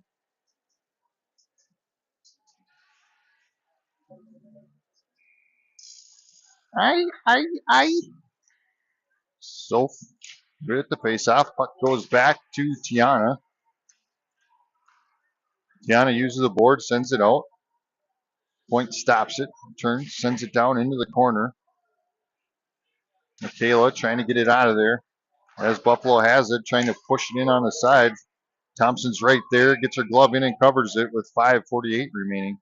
S2: Aye. Soph good at the face-off. Puck goes back to Tiana. Tiana uses the board, sends it out. Point stops it, turns, sends it down into the corner. Michaela trying to get it out of there. As Buffalo has it, trying to push it in on the side. Thompson's right there, gets her glove in and covers it with 5:48 remaining.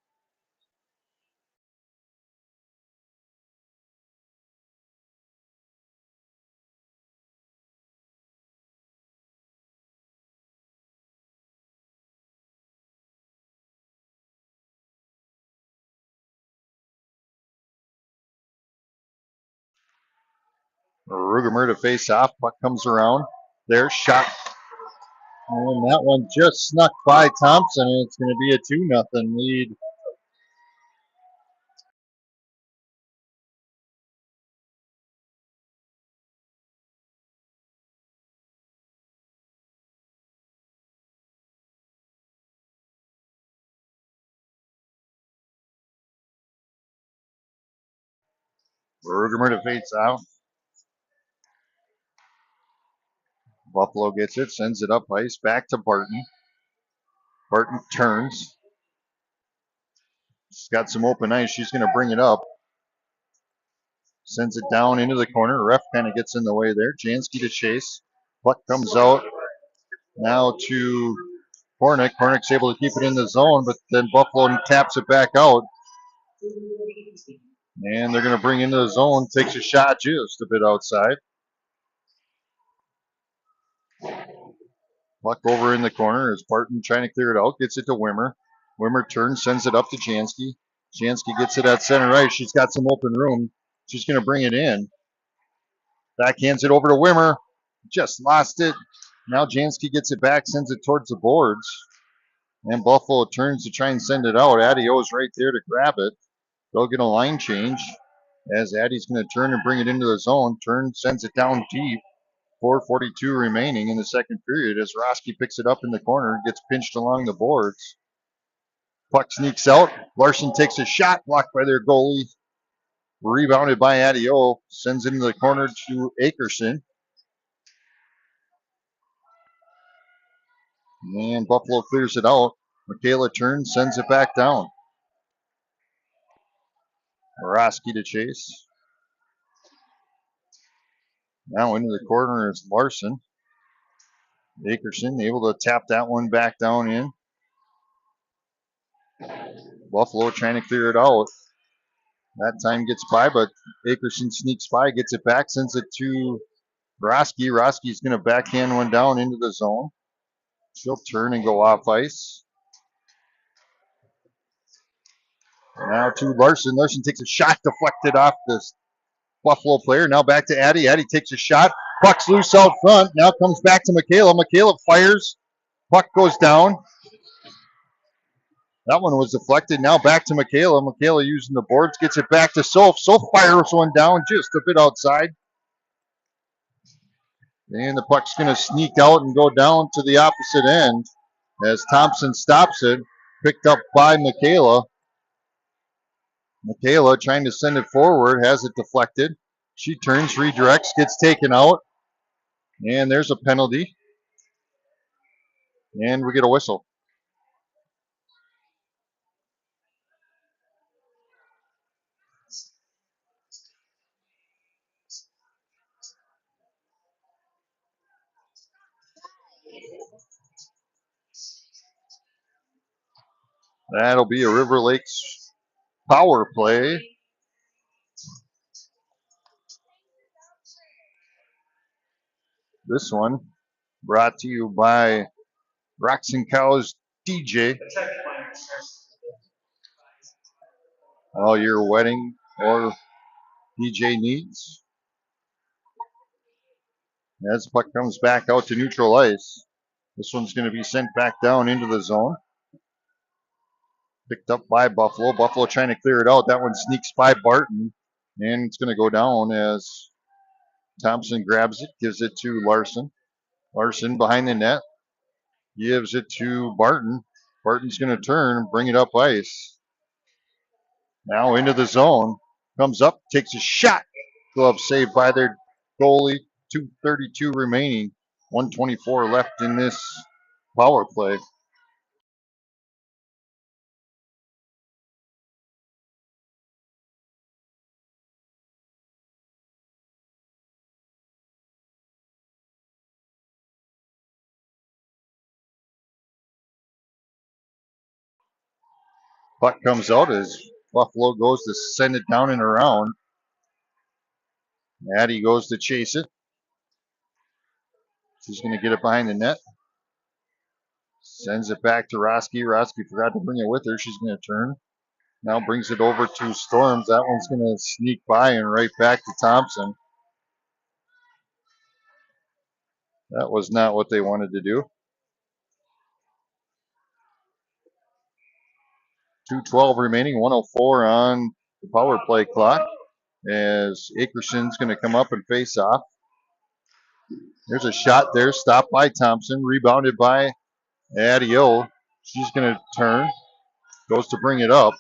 S2: Rugemer to face off. Puck comes around. There's shot. And that one just snuck by Thompson, and it's going to be a 2-0 lead. Rugemer to face off. Buffalo gets it, sends it up ice, back to Barton. Barton turns. She's got some open ice. She's going to bring it up. Sends it down into the corner. Ref kind of gets in the way there. Jansky to chase. Puck comes out now to Hornick. Hornick's able to keep it in the zone, but then Buffalo taps it back out. And they're going to bring into the zone. Takes a shot just a bit outside. Puck over in the corner as Barton trying to clear it out. Gets it to Wimmer. Wimmer turns, sends it up to Jansky. Jansky gets it at center ice. She's got some open room. She's going to bring it in. Backhands it over to Wimmer. Just lost it. Now Jansky gets it back, sends it towards the boards. And Buffalo turns to try and send it out. Addio's right there to grab it. They'll get a line change as Addie's going to turn and bring it into the zone. Turn, sends it down deep. 4:42 remaining in the second period as Roski picks it up in the corner, gets pinched along the boards. Puck sneaks out. Larson takes a shot, blocked by their goalie. Rebounded by Adio. Sends it into the corner to Akerson. And Buffalo clears it out. Michaela turns, sends it back down. Roski to chase. Now into the corner is Larson. Akerson able to tap that one back down in. Buffalo trying to clear it out. That time gets by, but Akerson sneaks by, gets it back, sends it to Roski. Roski's going to backhand one down into the zone. She'll turn and go off ice. Now to Larson. Larson takes a shot deflected off this Buffalo player. Now back to Addie. Addie takes a shot. Puck's loose out front. Now comes back to Michaela. Michaela fires. Puck goes down. That one was deflected. Now back to Michaela. Michaela using the boards. Gets it back to Soph. Soph fires one down just a bit outside. And the puck's going to sneak out and go down to the opposite end as Thompson stops it. Picked up by Michaela. Michaela trying to send it forward. Has it deflected. She turns, redirects, gets taken out. And there's a penalty. And we get a whistle. That'll be a River Lakes power play. This one brought to you by Rocks and Cows DJ. All your wedding or DJ needs. As the puck comes back out to neutral ice, this one's going to be sent back down into the zone. Picked up by Buffalo. Buffalo trying to clear it out. That one sneaks by Barton. And it's going to go down as Thompson grabs it, gives it to Larson. Larson behind the net. Gives it to Barton. Barton's going to turn, bring it up ice. Now into the zone. Comes up, takes a shot. Glove saved by their goalie. 2:32 remaining. 124 left in this power play. Puck comes out as Buffalo goes to send it down and around. Addie goes to chase it. She's going to get it behind the net. Sends it back to Roski. Roski forgot to bring it with her. She's going to turn. Now brings it over to Storms. That one's going to sneak by and right back to Thompson. That was not what they wanted to do. 2:12 remaining, 104 on the power play clock as Akerson's going to come up and face off. There's a shot there, stopped by Thompson, rebounded by Adio. She's going to turn, goes to bring it up,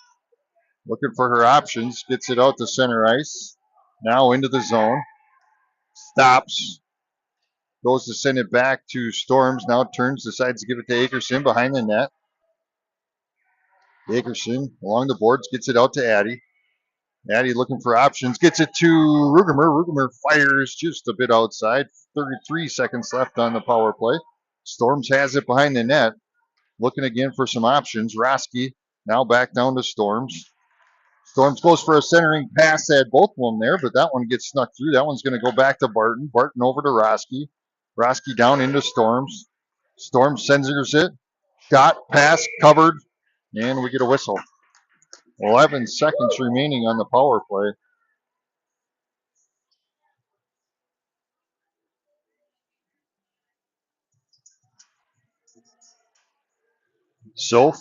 S2: looking for her options, gets it out to center ice. Now into the zone, stops, goes to send it back to Storms, now turns, decides to give it to Akerson behind the net. Akerson along the boards, gets it out to Addie. Addie looking for options, gets it to Rugemer. Rugemer fires just a bit outside. 33 seconds left on the power play. Storms has it behind the net. Looking again for some options. Roski now back down to Storms. Storms goes for a centering pass at both of them there, but that one gets snuck through. That one's going to go back to Barton. Barton over to Roski. Roski down into Storms. Storms sends it. Shot, pass, covered, and we get a whistle. 11 seconds remaining on the power play. Soph,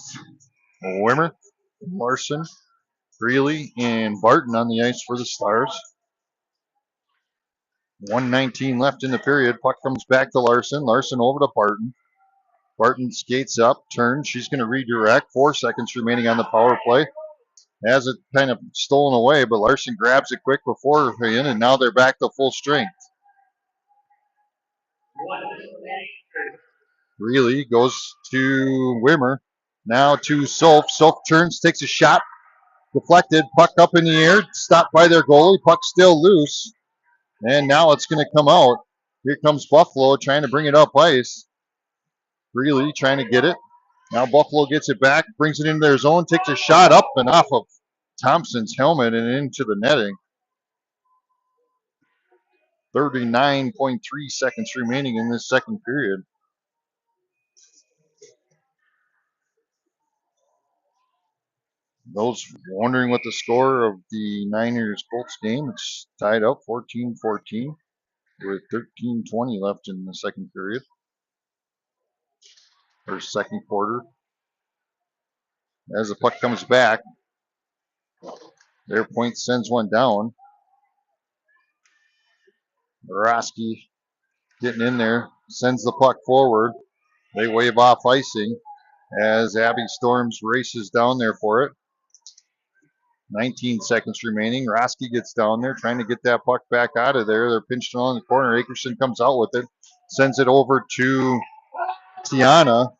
S2: Wimmer, Larson, Greeley, and Barton on the ice for the Stars. 1:19 left in the period. Puck comes back to Larson. Larson over to Barton. Barton skates up, turns. She's going to redirect. 4 seconds remaining on the power play. Has it kind of stolen away, but Larson grabs it quick before her in, and now they're back to full strength. Greeley goes to Wimmer. Now to Soph. Soph turns, takes a shot. Deflected, puck up in the air, stopped by their goalie, puck still loose, and now it's going to come out. Here comes Buffalo trying to bring it up ice. Greeley trying to get it. Now Buffalo gets it back, brings it into their zone, takes a shot up and off of Thompson's helmet and into the netting. 39.3 seconds remaining in this second period. Those wondering what the score of the Niners Colts game, it's tied up 14-14 with 13:20 left in the second period, or second quarter. As the puck comes back, their point sends one down. Roski getting in there, sends the puck forward. They wave off icing as Abby Storms races down there for it. 19 seconds remaining. Roski gets down there trying to get that puck back out of there. They're pinched along the corner. Akerson comes out with it, sends it over to Tiana.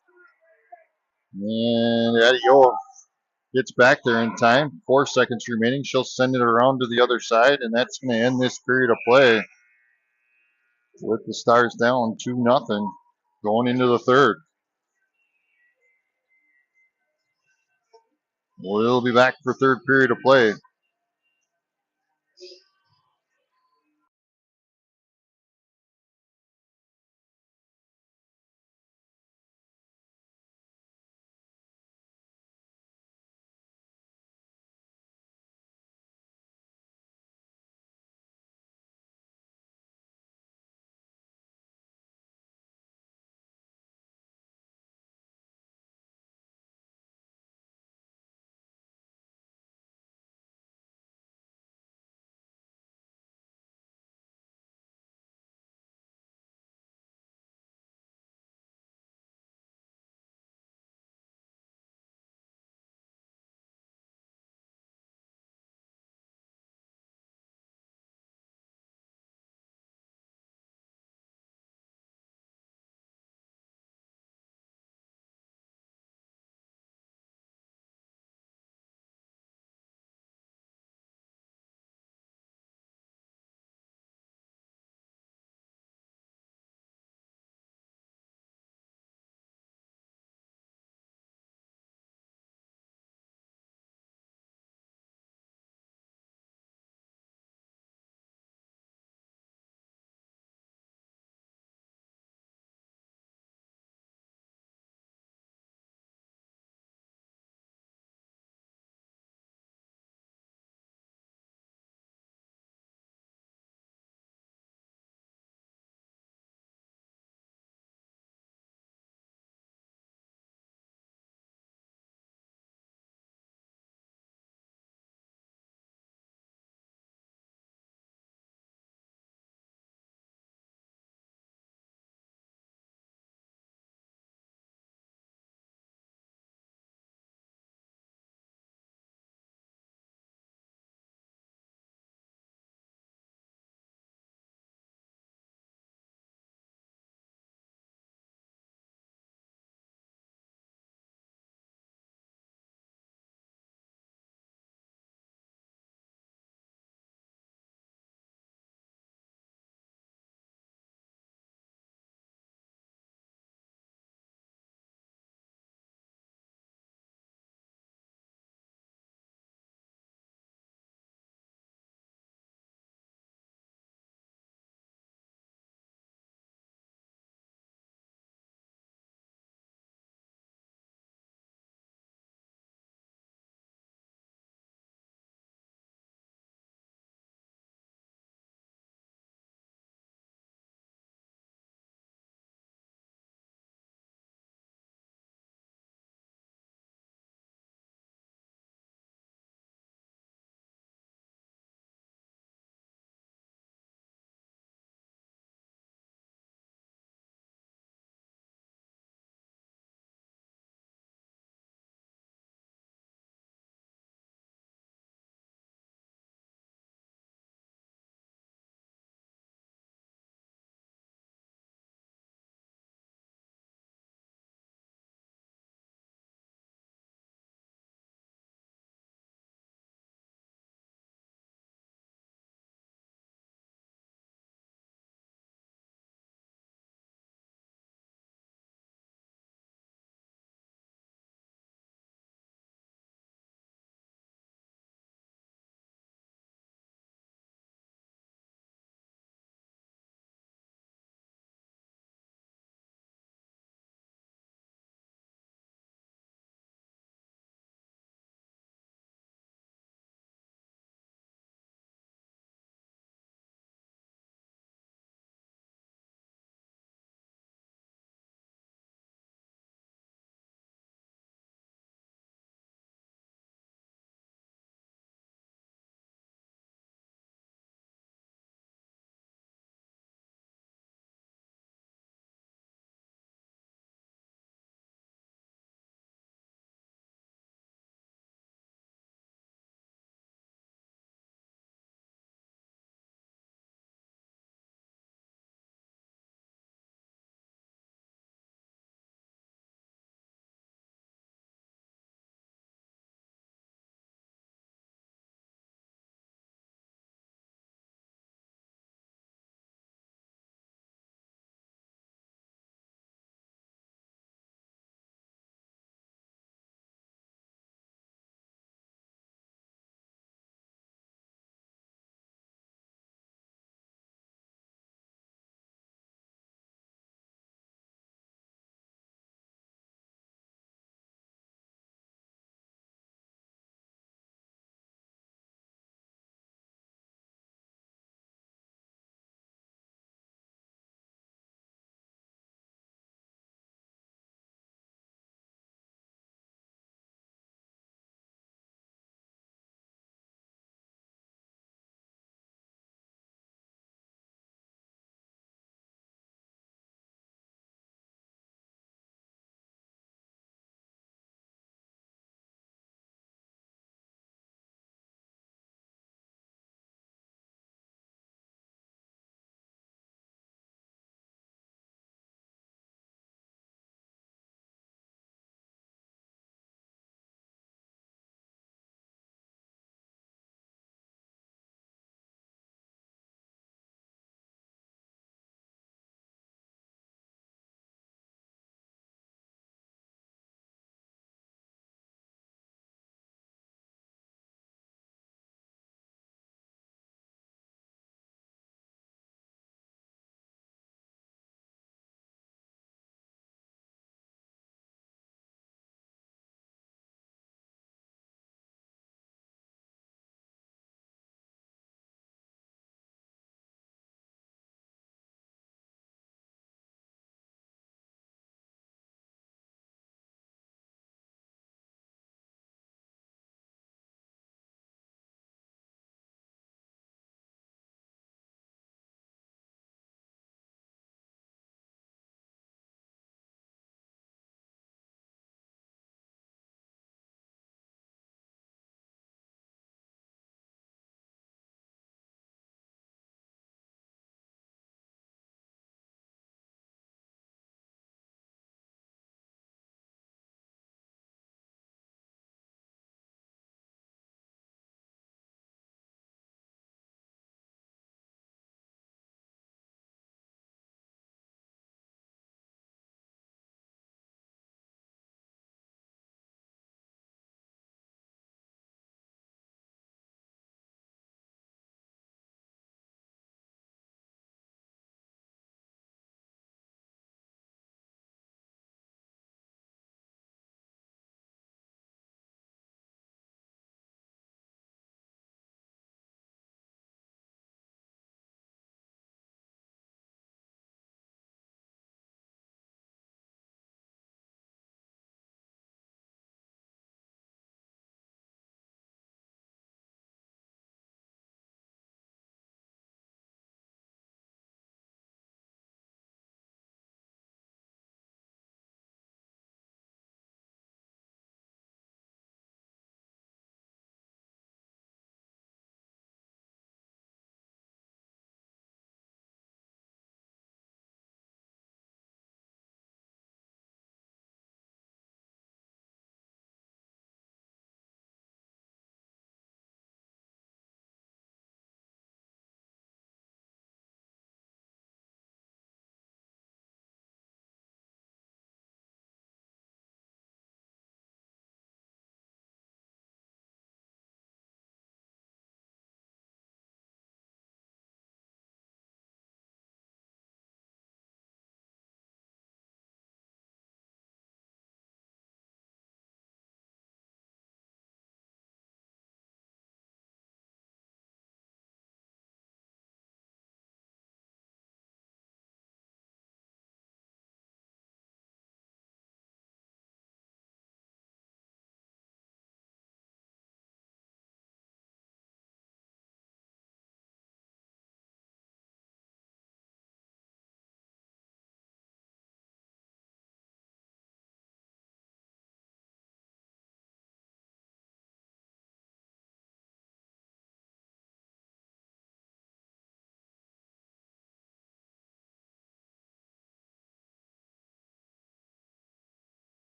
S2: And Adio gets back there in time. 4 seconds remaining. She'll send it around to the other side, and that's going to end this period of play with the Stars down 2-0 going into the third. We'll be back for third period of play.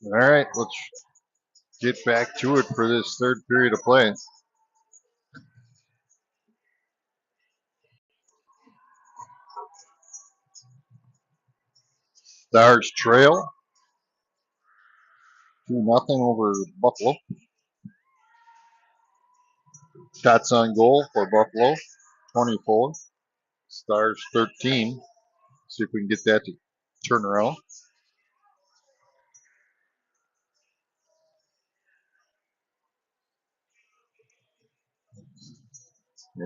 S2: All right, let's get back to it for this third period of play. Stars trail 2-0 over Buffalo. Shots on goal for Buffalo, 24. Stars 13. See if we can get that to turn around.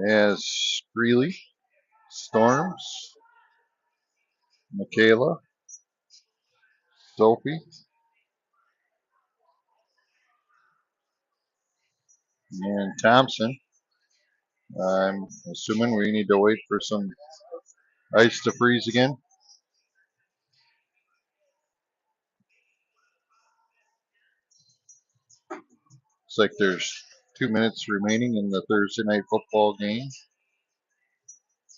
S2: As Greeley, Storms, Michaela, Sophie, and Thompson. I'm assuming we need to wait for some ice to freeze again. Looks like there's 2 minutes remaining in the Thursday night football game,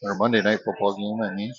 S2: or Monday night football game, I mean.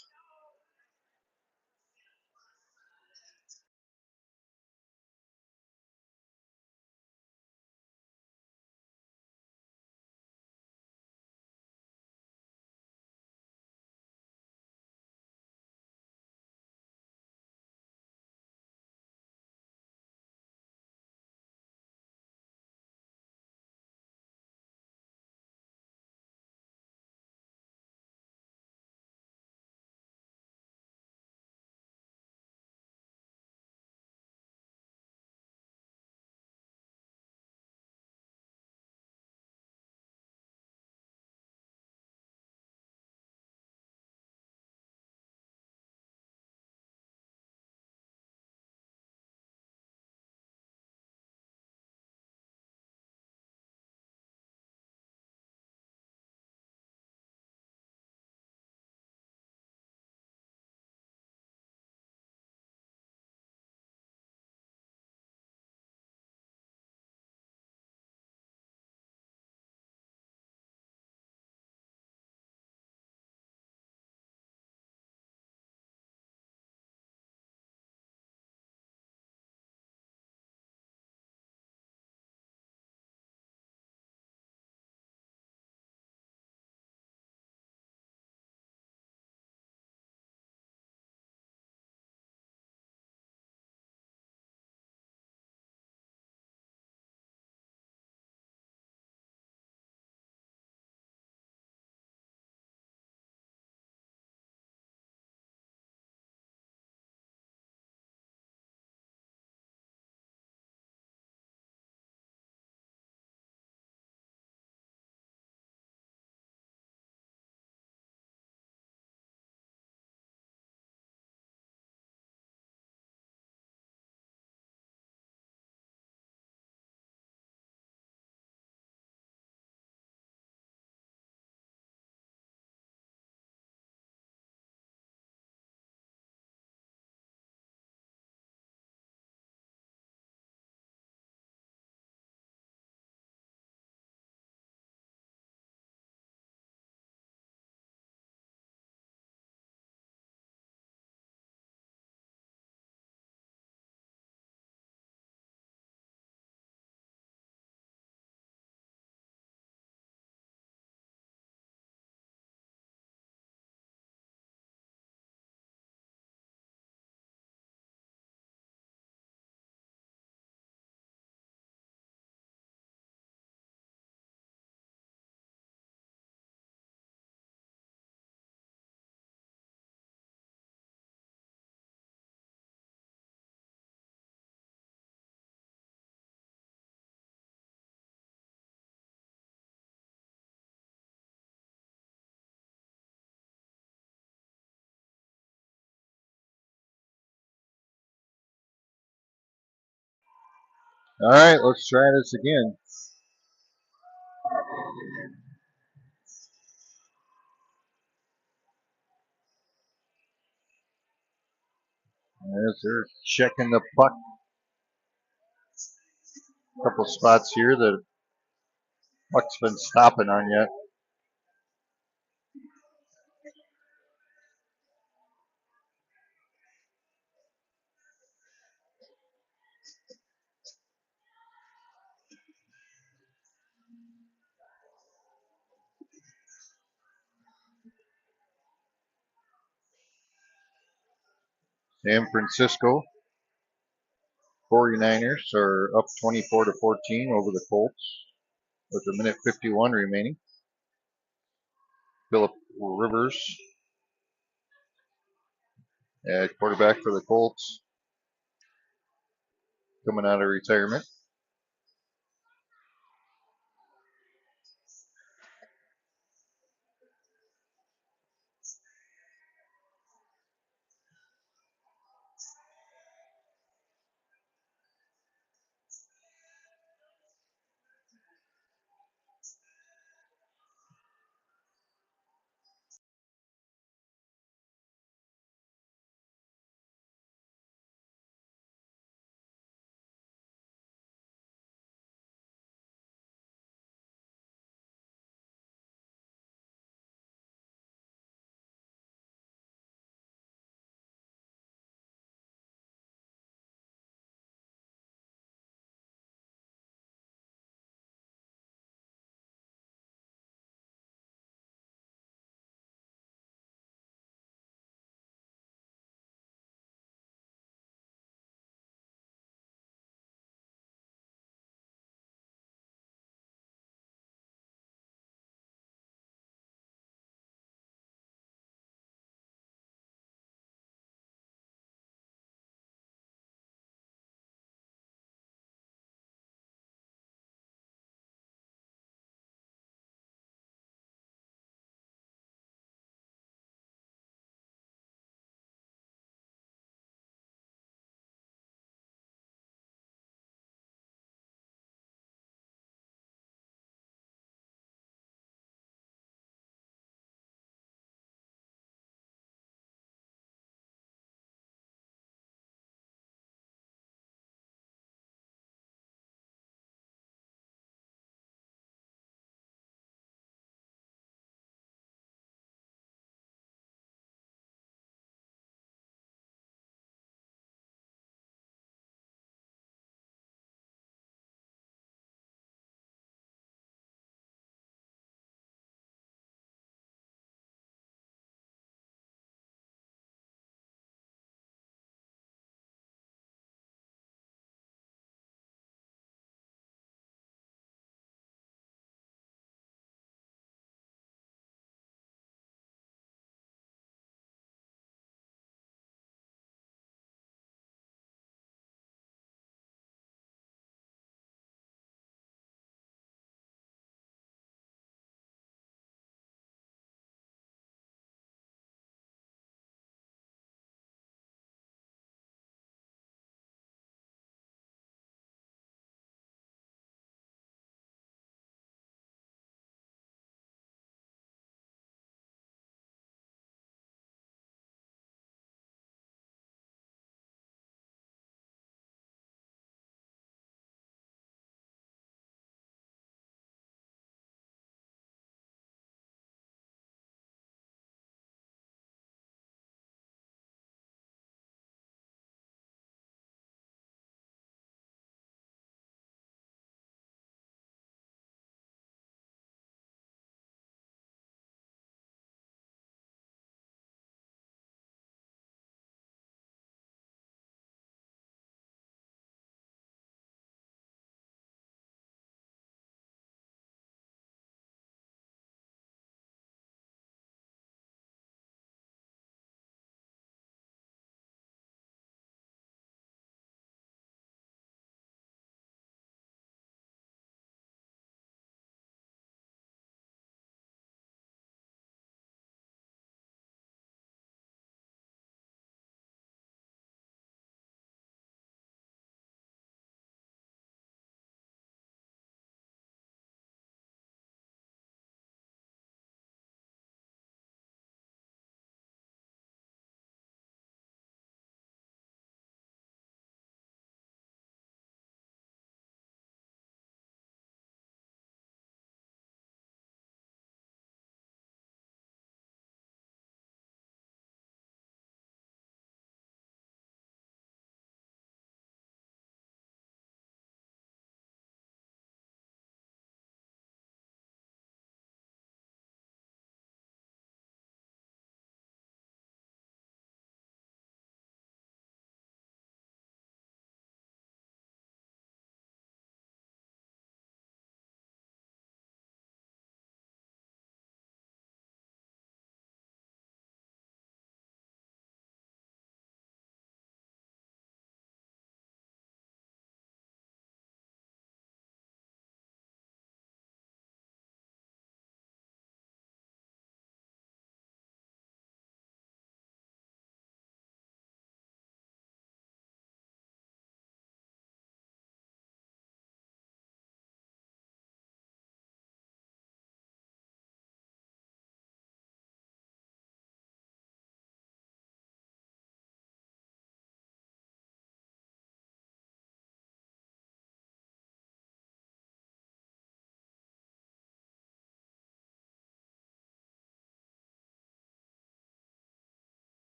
S2: All right, let's try this again. As they're checking the puck, a couple spots here that puck's been stopping on yet. San Francisco 49ers are up 24 to 14 over the Colts with a minute 51 remaining. Philip Rivers at quarterback for the Colts, coming out of retirement.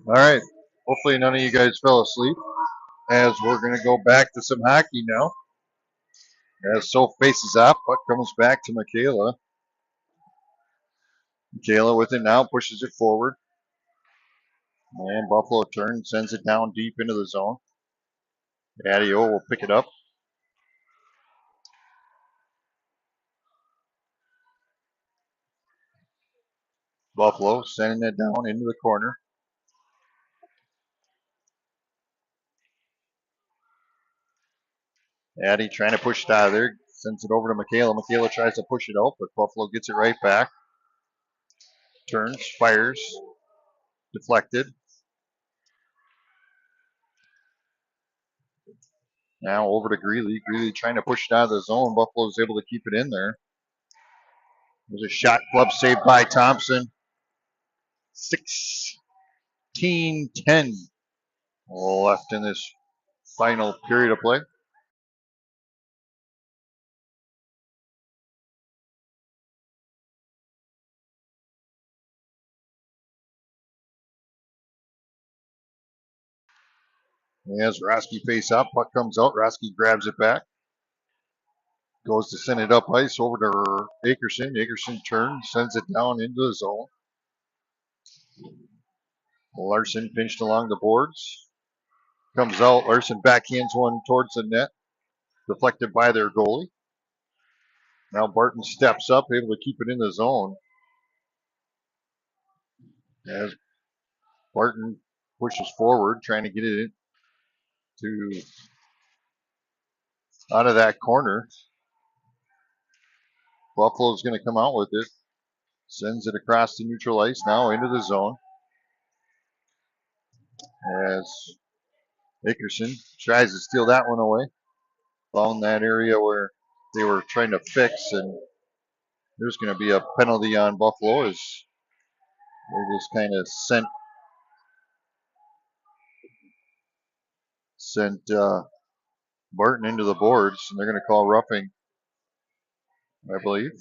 S2: All right. Hopefully none of you guys fell asleep, as we're going to go back to some hockey now. As Soph faces up, puck comes back to Michaela. Michaela with it now, pushes it forward. And Buffalo turns, sends it down deep into the zone. Adio will pick it up. Buffalo sending it down into the corner. Addie trying to push it out of there. Sends it over to Michaela. Michaela tries to push it out, but Buffalo gets it right back. Turns, fires, deflected. Now over to Greeley. Greeley trying to push it out of the zone. Buffalo's able to keep it in there. There's a shot, glove saved by Thompson. 16-10 left in this final period of play. As Roski face up, puck comes out. Roski grabs it back. Goes to send it up ice over to Akerson. Akerson turns, sends it down into the zone. Larson pinched along the boards. Comes out. Larson backhands one towards the net. Deflected by their goalie. Now Barton steps up, able to keep it in the zone. As Barton pushes forward, trying to get it to out of that corner. Buffalo's going to come out with it. Sends it across the neutral ice now into the zone. As Akerson tries to steal that one away. Found that area where they were trying to fix, and there's going to be a penalty on Buffalo as they just kind of sent Barton into the boards, and they're going to call roughing, I believe.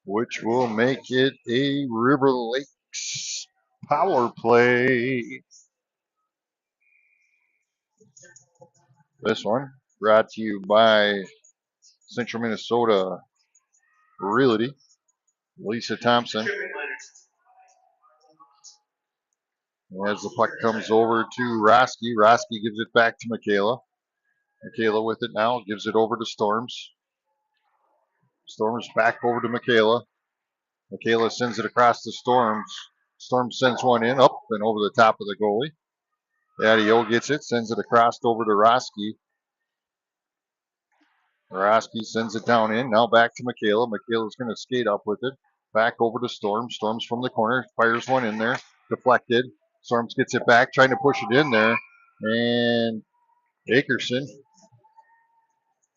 S2: Which will make it a River Lakes power play. This one brought to you by Central Minnesota Realty, Lisa Thompson. As the puck comes over to Roski, Roski gives it back to Michaela. Michaela with it now, gives it over to Storms. Storms back over to Michaela. Michaela sends it across to Storms. Storms sends one in, up and over the top of the goalie. Adio gets it, sends it across over to Roski. Roski sends it down in, now back to Michaela. Michaela's going to skate up with it. Back over to Storms. Storms from the corner, fires one in there, deflected. Storms gets it back, trying to push it in there. And Akerson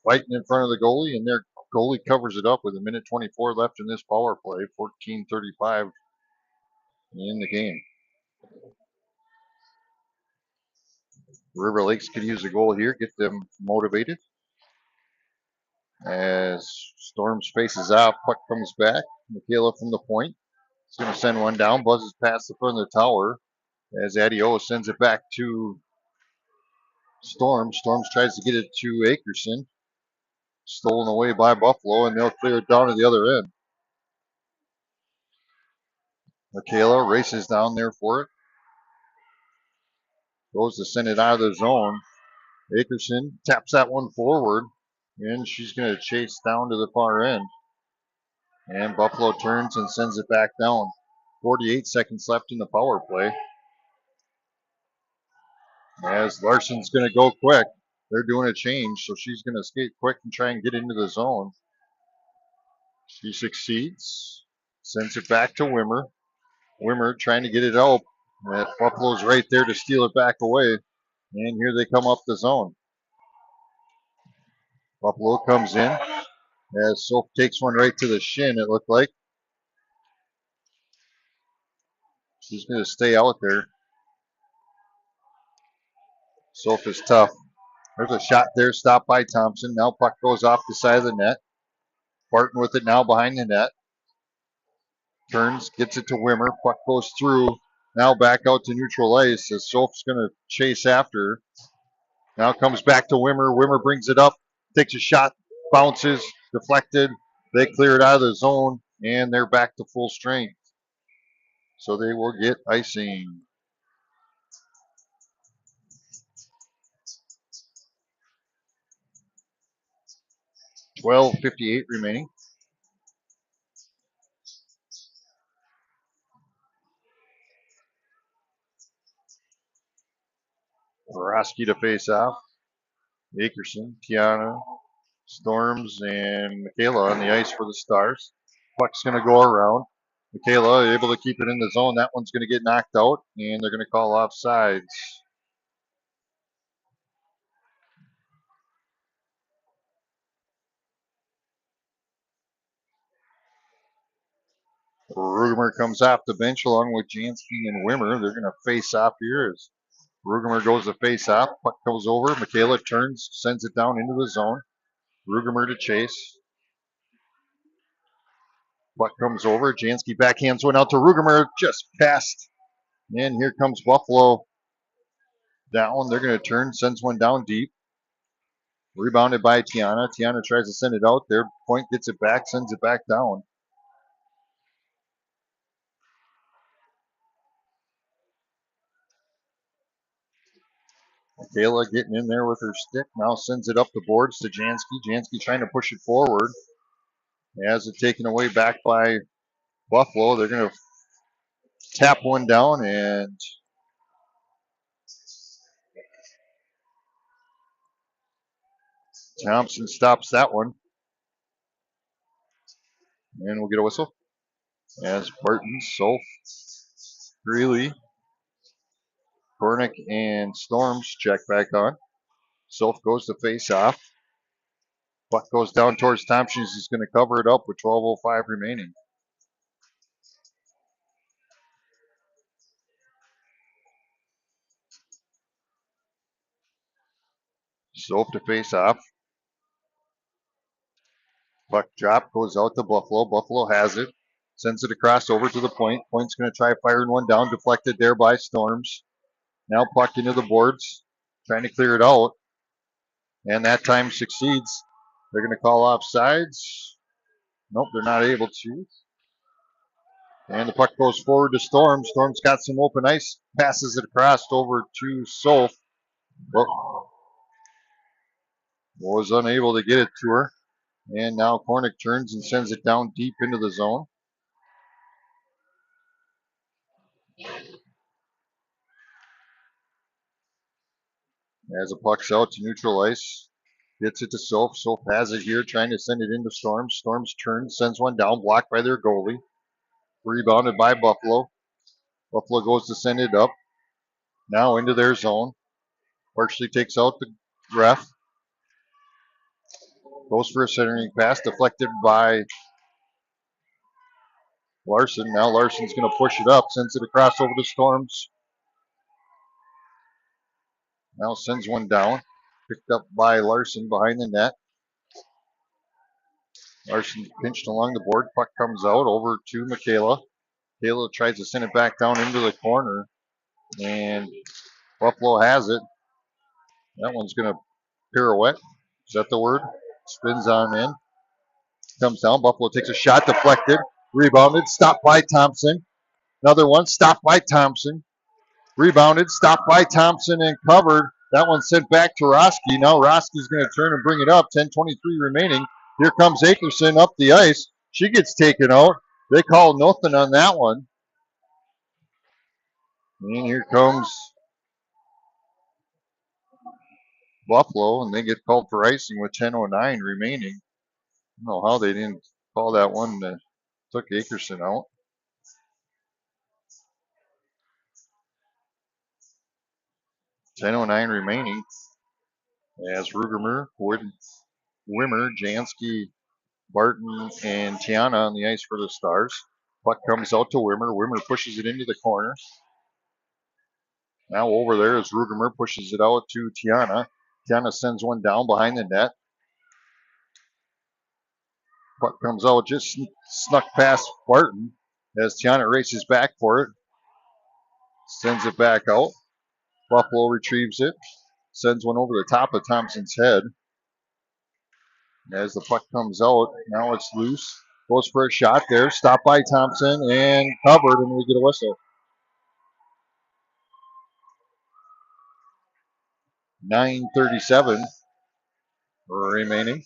S2: fighting in front of the goalie, and their goalie covers it up with a minute 24 left in this power play. 14:35 in the game. River Lakes could use a goal here, get them motivated. As Storms faces out, puck comes back. Michaela from the point. He's going to send one down, buzzes past the front of the tower. As Adio sends it back to Storms. Storms tries to get it to Akerson. Stolen away by Buffalo, and they'll clear it down to the other end. Michaela races down there for it. Goes to send it out of the zone. Akerson taps that one forward, and she's going to chase down to the far end. And Buffalo turns and sends it back down. 48 seconds left in the power play. As Larson's going to go quick. They're doing a change, so she's going to skate quick and try and get into the zone. She succeeds. Sends it back to Wimmer. Wimmer trying to get it out. Buffalo's right there to steal it back away. And here they come up the zone. Buffalo comes in. As Soph takes one right to the shin, it looked like. She's going to stay out there. Soph is tough. There's a shot there, stopped by Thompson. Now puck goes off the side of the net. Barton with it now behind the net. Turns, gets it to Wimmer. Puck goes through. Now back out to neutral ice as Soph's going to chase after. Now comes back to Wimmer. Wimmer brings it up, takes a shot, bounces, deflected. They clear it out of the zone, and they're back to full strength. So they will get icing. 12:58 remaining. Borowski to face off. Akerson, Tiana, Storms, and Michaela on the ice for the Stars. Puck's going to go around. Michaela able to keep it in the zone. That one's going to get knocked out, and they're going to call offsides. Rugemer comes off the bench along with Jansky and Wimmer. They're going to face off here as Rugemer goes to face off. Puck goes over. Michaela turns, sends it down into the zone. Rugemer to chase. Puck comes over. Jansky backhands one out to Rugemer. Just passed. And here comes Buffalo down. They're going to turn, sends one down deep. Rebounded by Tiana. Tiana tries to send it out there. Point gets it back, sends it back down. Michaela getting in there with her stick. Now sends it up the boards to Jansky. Jansky trying to push it forward. Has it taken away back by Buffalo. They're going to tap one down, and Thompson stops that one. And we'll get a whistle. As Barton, Solf, Greeley, Kornick, and Storms check back on. Solf goes to face off. Puck goes down towards Thompson. He's going to cover it up with 12:05 remaining. Solf to face off. Puck drop goes out to Buffalo. Buffalo has it. Sends it across over to the point. Point's going to try firing one down. Deflected there by Storms. Now puck into the boards. Trying to clear it out. And that time succeeds. They're going to call offsides. Nope, they're not able to. And the puck goes forward to Storm. Storm's got some open ice. Passes it across over to Solf. But was unable to get it to her. And now Kornick turns and sends it down deep into the zone. As the puck's out to neutral ice. Gets it to Solf. Solf has it here, trying to send it into Storms. Storms turns, sends one down, blocked by their goalie. Rebounded by Buffalo. Buffalo goes to send it up. Now into their zone. Partially takes out the ref. Goes for a centering pass, deflected by Larson. Now Larson's going to push it up, sends it across over to Storms. Now sends one down. Picked up by Larson behind the net. Larson pinched along the board. Puck comes out over to Michaela. Michaela tries to send it back down into the corner. And Buffalo has it. That one's going to pirouette. Is that the word? Spins on in. Comes down. Buffalo takes a shot, deflected. Rebounded. Stopped by Thompson. Another one. Stopped by Thompson. Rebounded. Stopped by Thompson and covered. That one sent back to Roski. Now Roski's going to turn and bring it up. 10:23 remaining. Here comes Akerson up the ice. She gets taken out. They call nothing on that one. And here comes Buffalo, and they get called for icing with 10:09 remaining. I don't know how they didn't call that one that took Akerson out. .1009 remaining as Rugemer, Wimmer, Jansky, Barton, and Tiana on the ice for the Stars. Puck comes out to Wimmer. Wimmer pushes it into the corner. Now over there as Rugemer pushes it out to Tiana. Tiana sends one down behind the net. Puck comes out, just snuck past Barton as Tiana races back for it. Sends it back out. Buffalo retrieves it. Sends one over the top of Thompson's head. As the puck comes out, now it's loose. Goes for a shot there. Stopped by Thompson and covered, and we get a whistle. 9:37 remaining.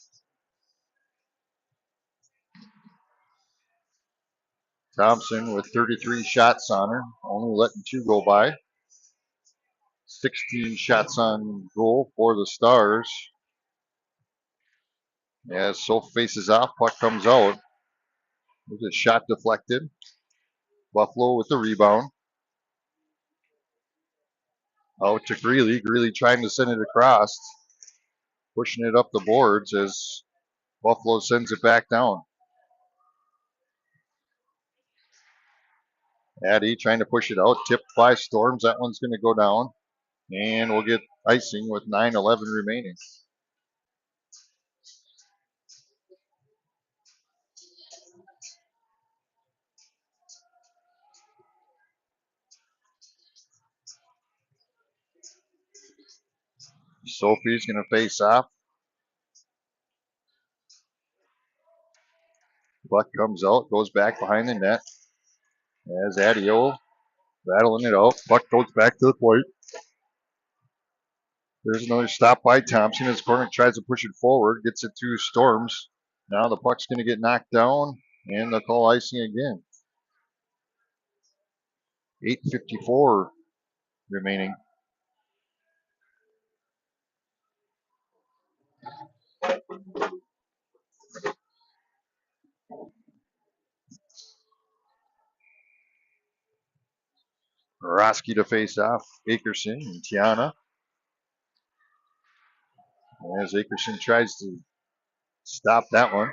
S2: Thompson with 33 shots on her, only letting 2 go by. 16 shots on goal for the Stars. As Soph faces off, puck comes out. There's a shot deflected. Buffalo with the rebound. Out to Greeley. Greeley trying to send it across. Pushing it up the boards as Buffalo sends it back down. Addy trying to push it out. Tipped by Storms. That one's going to go down. And we'll get icing with 9:11 remaining. Sophie's going to face off. Buck comes out, goes back behind the net. As Adio battling it out. Buck goes back to the point. There's another stop by Thompson. His corner tries to push it forward, gets it to Storms. Now the puck's going to get knocked down, and they'll call icing again. 8:54 remaining. Roski to face off. Akerson and Tiana. As Akerson tries to stop that one.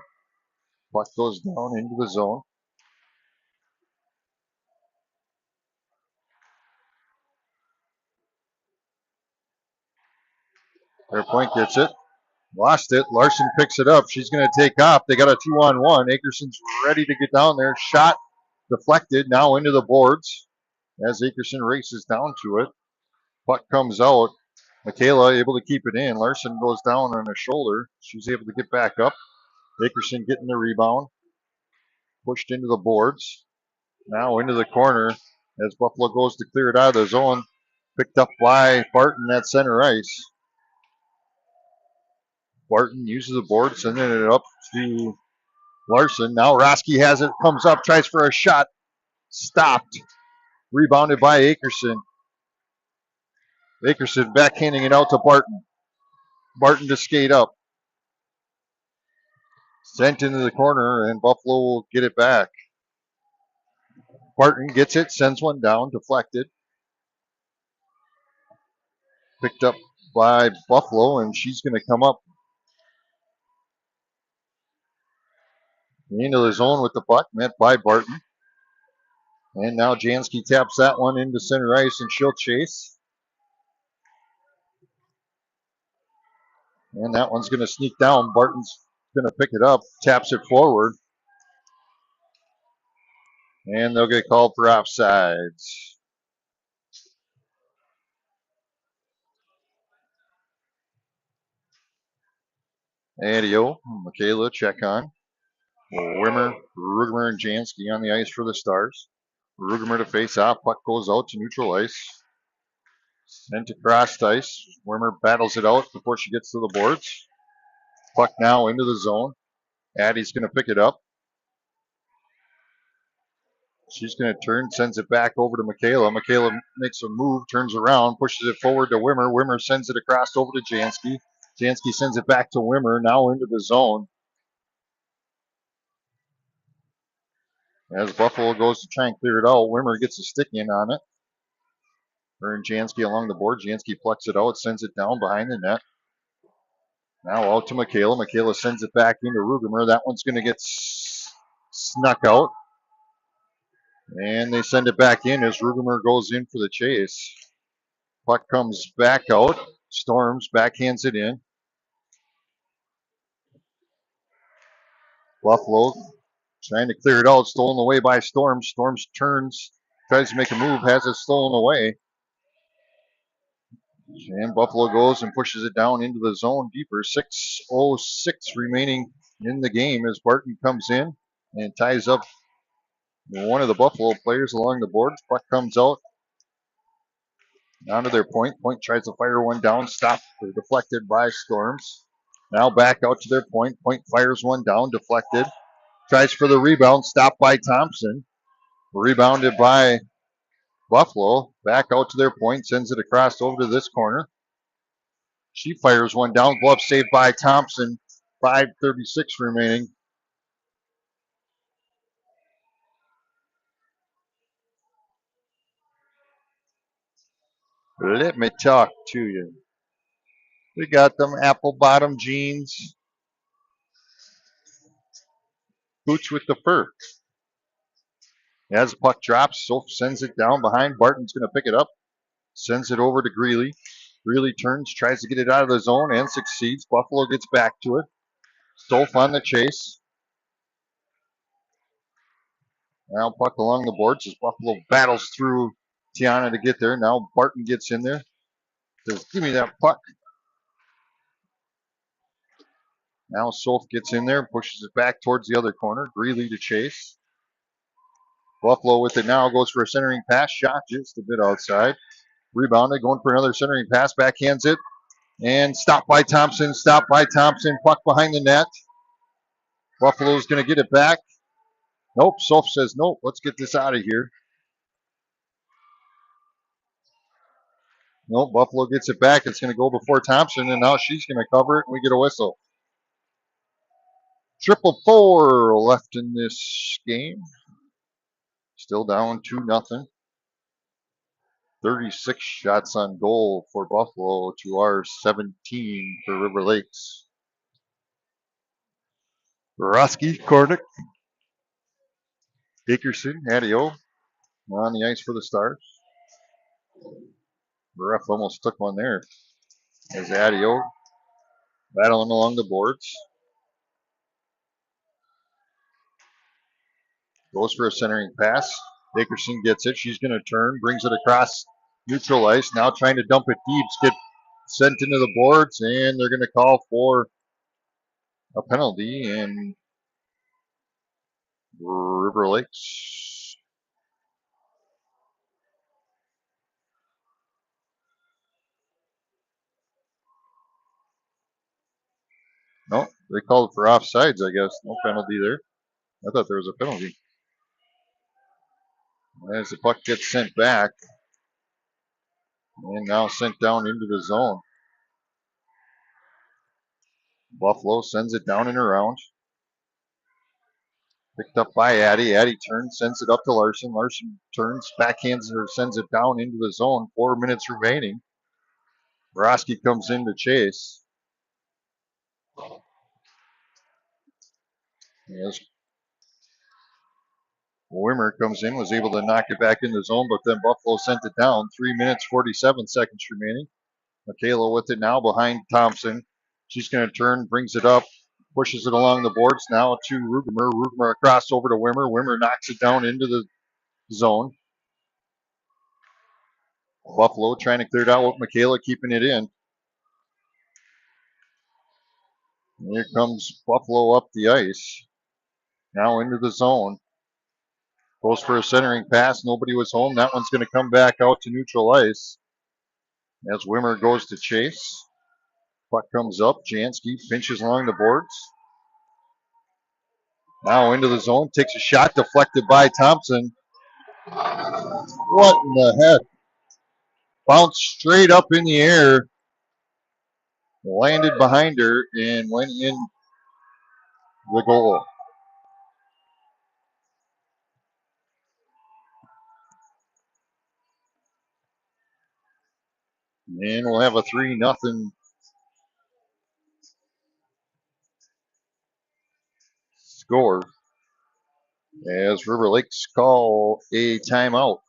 S2: Puck goes down into the zone. Their point gets it. Lost it. Larson picks it up. She's going to take off. They got a 2-on-1. Akerson's ready to get down there. Shot deflected. Now into the boards as Akerson races down to it. Puck comes out. Michaela able to keep it in. Larson goes down on her shoulder. She's able to get back up. Akerson getting the rebound. Pushed into the boards. Now into the corner as Buffalo goes to clear it out of the zone. Picked up by Barton at center ice. Barton uses the board, sending it up to Larson. Now Roski has it, comes up, tries for a shot. Stopped. Rebounded by Akerson. Akerson backhanding it out to Barton. Barton to skate up. Sent into the corner, and Buffalo will get it back. Barton gets it, sends one down, deflected. Picked up by Buffalo, and she's going to come up into the zone with the puck, met by Barton. And now Jansky taps that one into center ice, and she'll chase. And that one's going to sneak down. Barton's going to pick it up, taps it forward. And they'll get called for offsides. Adio, Michaela, check on. Wimmer, Rugemer, and Jansky on the ice for the Stars. Rugemer to face off. Puck goes out to neutral ice. Sent across ice. Wimmer battles it out before she gets to the boards. Puck now into the zone. Addie's going to pick it up. She's going to turn, sends it back over to Michaela. Michaela makes a move, turns around, pushes it forward to Wimmer. Wimmer sends it across over to Jansky. Jansky sends it back to Wimmer, now into the zone. As Buffalo goes to try and clear it out, Wimmer gets a stick in on it. Her and Jansky along the board. Jansky plucks it out, sends it down behind the net. Now out to Michaela. Michaela sends it back into Rugemer. That one's going to get snuck out. And they send it back in as Rugemer goes in for the chase. Puck comes back out. Storms backhands it in. Buffalo trying to clear it out. Stolen away by Storms. Storms turns, tries to make a move, has it stolen away. And Buffalo goes and pushes it down into the zone deeper. 6:06 remaining in the game as Barton comes in and ties up one of the Buffalo players along the boards. Puck comes out onto their point. Point tries to fire one down, stopped or deflected by Storms. Now back out to their point. Point fires one down, deflected. Tries for the rebound, stopped by Thompson. Rebounded by Buffalo. Back out to their point, sends it across over to this corner. She fires one down. Glove saved by Thompson. 5:36 remaining. Let me talk to you. We got them apple bottom jeans, boots with the fur. As the puck drops, Soph sends it down behind. Barton's going to pick it up. Sends it over to Greeley. Greeley turns, tries to get it out of the zone and succeeds. Buffalo gets back to it. Soph on the chase. Now puck along the boards as Buffalo battles through Tiana to get there. Now Barton gets in there. Says, give me that puck. Now Soph gets in there and pushes it back towards the other corner. Greeley to chase. Buffalo with it now goes for a centering pass. Shot just a bit outside. Rebounded, going for another centering pass. Backhands it. And stopped by Thompson. Stopped by Thompson. Puck behind the net. Buffalo's going to get it back. Nope. Soph says, nope, let's get this out of here. Nope. Buffalo gets it back. It's going to go before Thompson, and now she's going to cover it, and we get a whistle. 444 left in this game. Still down 2-0. 36 shots on goal for Buffalo to our 17 for River Lakes. Borowski, Kordick, Dickerson, Adio on the ice for the Stars. The ref almost took one there as Adio battling along the boards. Goes for a centering pass. Dickerson gets it. She's going to turn, brings it across neutral ice. Now trying to dump it deep. Get sent into the boards, and they're going to call for a penalty in River Lakes. No, they called for offsides, I guess. No penalty there. I thought there was a penalty. As the puck gets sent back, and now sent down into the zone. Buffalo sends it down and around. Picked up by Addy. Addy turns, sends it up to Larson. Larson turns, backhands or sends it down into the zone. 4 minutes remaining. Borowski comes in to chase. As Wimmer comes in, was able to knock it back in the zone, but then Buffalo sent it down. 3 minutes, 47 seconds remaining. Michaela with it now behind Thompson. She's going to turn, brings it up, pushes it along the boards now to Rugemer. Rugemer across over to Wimmer. Wimmer knocks it down into the zone. Buffalo trying to clear it out with Michaela keeping it in. And here comes Buffalo up the ice. Now into the zone. Goes for a centering pass. Nobody was home. That one's going to come back out to neutral ice. As Wimmer goes to chase. Puck comes up. Jansky pinches along the boards. Now into the zone. Takes a shot deflected by Thompson. What in the heck? Bounced straight up in the air. Landed behind her and went in the goal. And we'll have a 3-0 score as River Lakes call a timeout.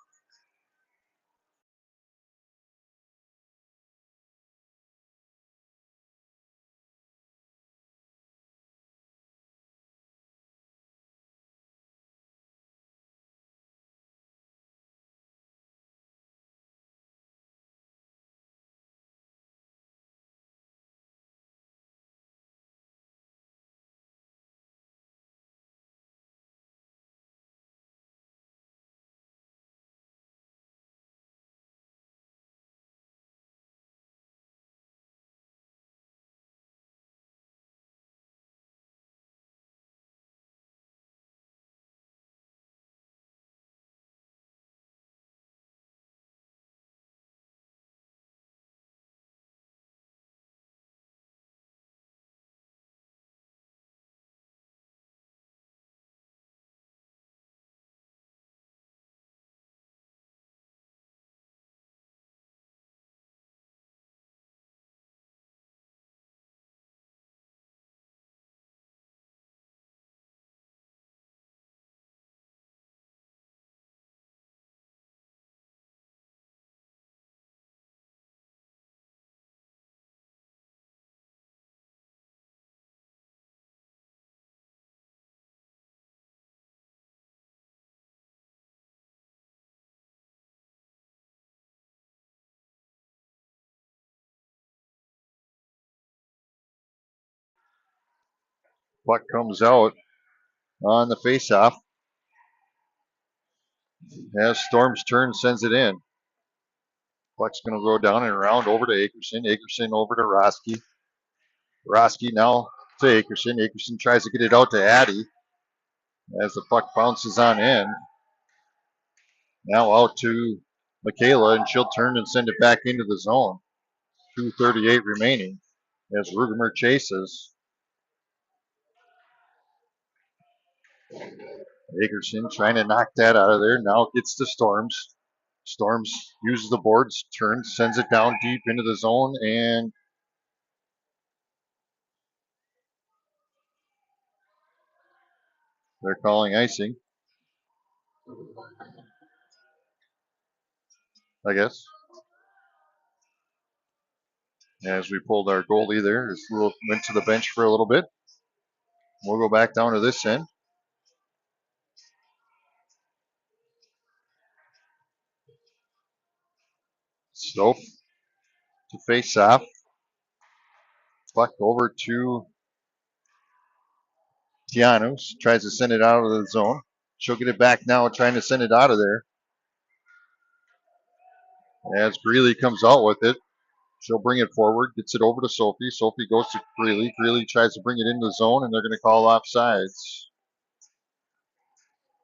S2: Puck comes out on the faceoff. As Storms turn, sends it in. Puck's going to go down and around over to Akerson. Akerson over to Roski. Roski now to Akerson. Akerson tries to get it out to Addy as the puck bounces on in. Now out to Michaela, and she'll turn and send it back into the zone. 2:38 remaining as Rugemer chases. Akerson trying to knock that out of there. Now gets to Storms. Storms uses the boards, turns, sends it down deep into the zone, and they're calling icing, I guess. As we pulled our goalie there, went to the bench for a little bit. We'll go back down to this end. Stoff to face off. Puck over to Tianos. Tries to send it out of the zone. She'll get it back now, trying to send it out of there. As Greeley comes out with it, she'll bring it forward, gets it over to Sophie. Sophie goes to Greeley. Greeley tries to bring it into the zone, and they're going to call offsides.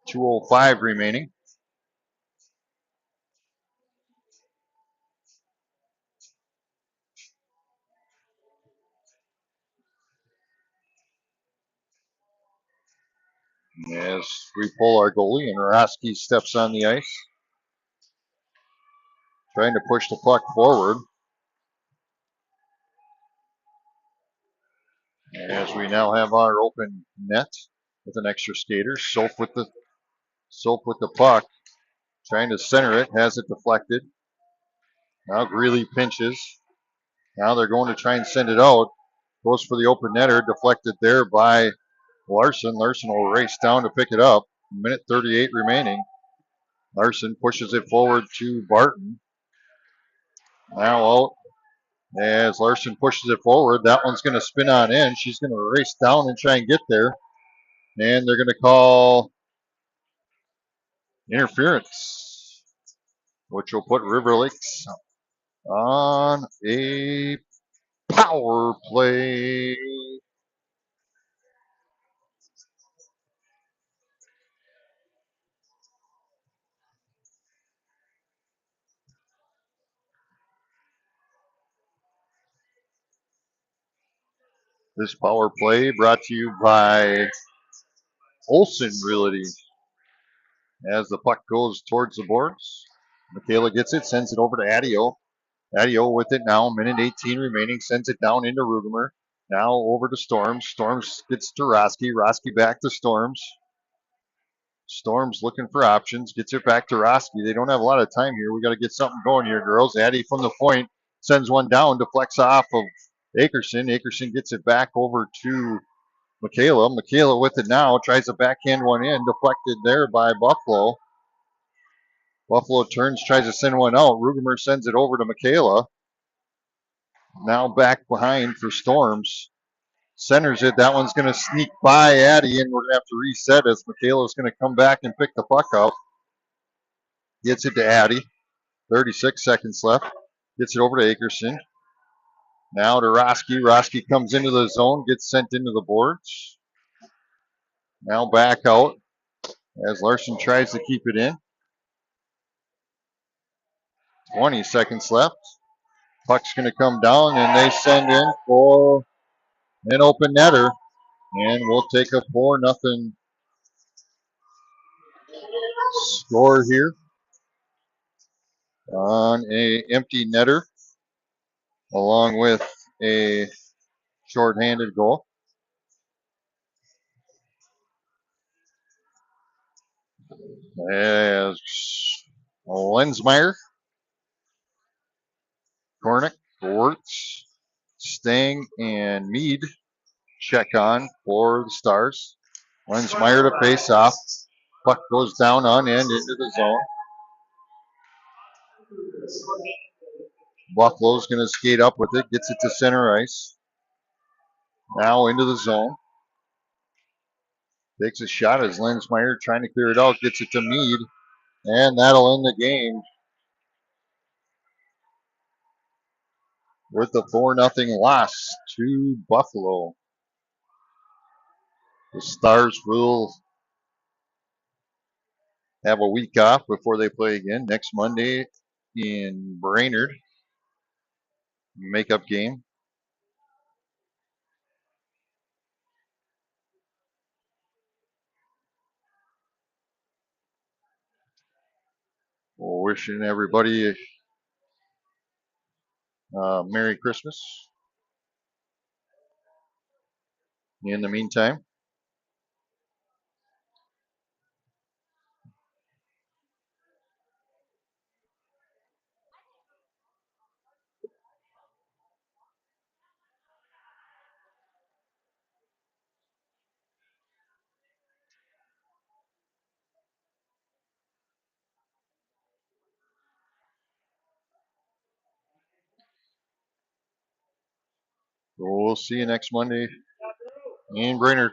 S2: 2:05 remaining. As we pull our goalie, and Roski steps on the ice, trying to push the puck forward. As we now have our open net with an extra skater. Soap with the puck, trying to center it, has it deflected. Now Greeley pinches. Now they're going to try and send it out. Goes for the open netter, deflected there by Larson. Larson will race down to pick it up. Minute 38 remaining. Larson pushes it forward to Barton. Now out as Larson pushes it forward. That one's going to spin on in. She's going to race down and try and get there. And they're going to call interference, which will put River Lakes on a power play. This power play brought to you by Olson Realty. As the puck goes towards the boards, Michaela gets it, sends it over to Adio. Adio with it now, minute 18 remaining, sends it down into Rugemer. Now over to Storms. Storms gets to Roski. Roski back to Storms. Storms looking for options, gets it back to Roski. They don't have a lot of time here. We got to get something going here, girls. Addie from the point sends one down, deflects off of Akerson. Akerson gets it back over to Michaela. Michaela with it now, tries to backhand one in, deflected there by Buffalo. Buffalo turns, tries to send one out. Rugemer sends it over to Michaela. Now back behind for Storms. Centers it. That one's going to sneak by Addie, and we're going to have to reset as Michaela's going to come back and pick the puck up. Gets it to Addie. 36 seconds left. Gets it over to Akerson. Now to Roski. Roski comes into the zone, gets sent into the boards. Now back out as Larson tries to keep it in. 20 seconds left. Puck's going to come down, and they send in for an open netter. And we'll take a 4-0 score here on a empty netter, along with a shorthanded goal. As Lensmeyer, Kornick, Wirtz, Stang, and Mead check on for the Stars. Lensmeyer to face off. Puck goes down on end into the zone. Buffalo's going to skate up with it, gets it to center ice. Now into the zone. Takes a shot as Lensmeyer trying to clear it out, gets it to Mead, and that'll end the game with a 4-0 loss to Buffalo. The Stars will have a week off before they play again next Monday in Brainerd. Makeup game. Wishing everybody Merry Christmas. In the meantime, we'll see you next Monday in Brainerd.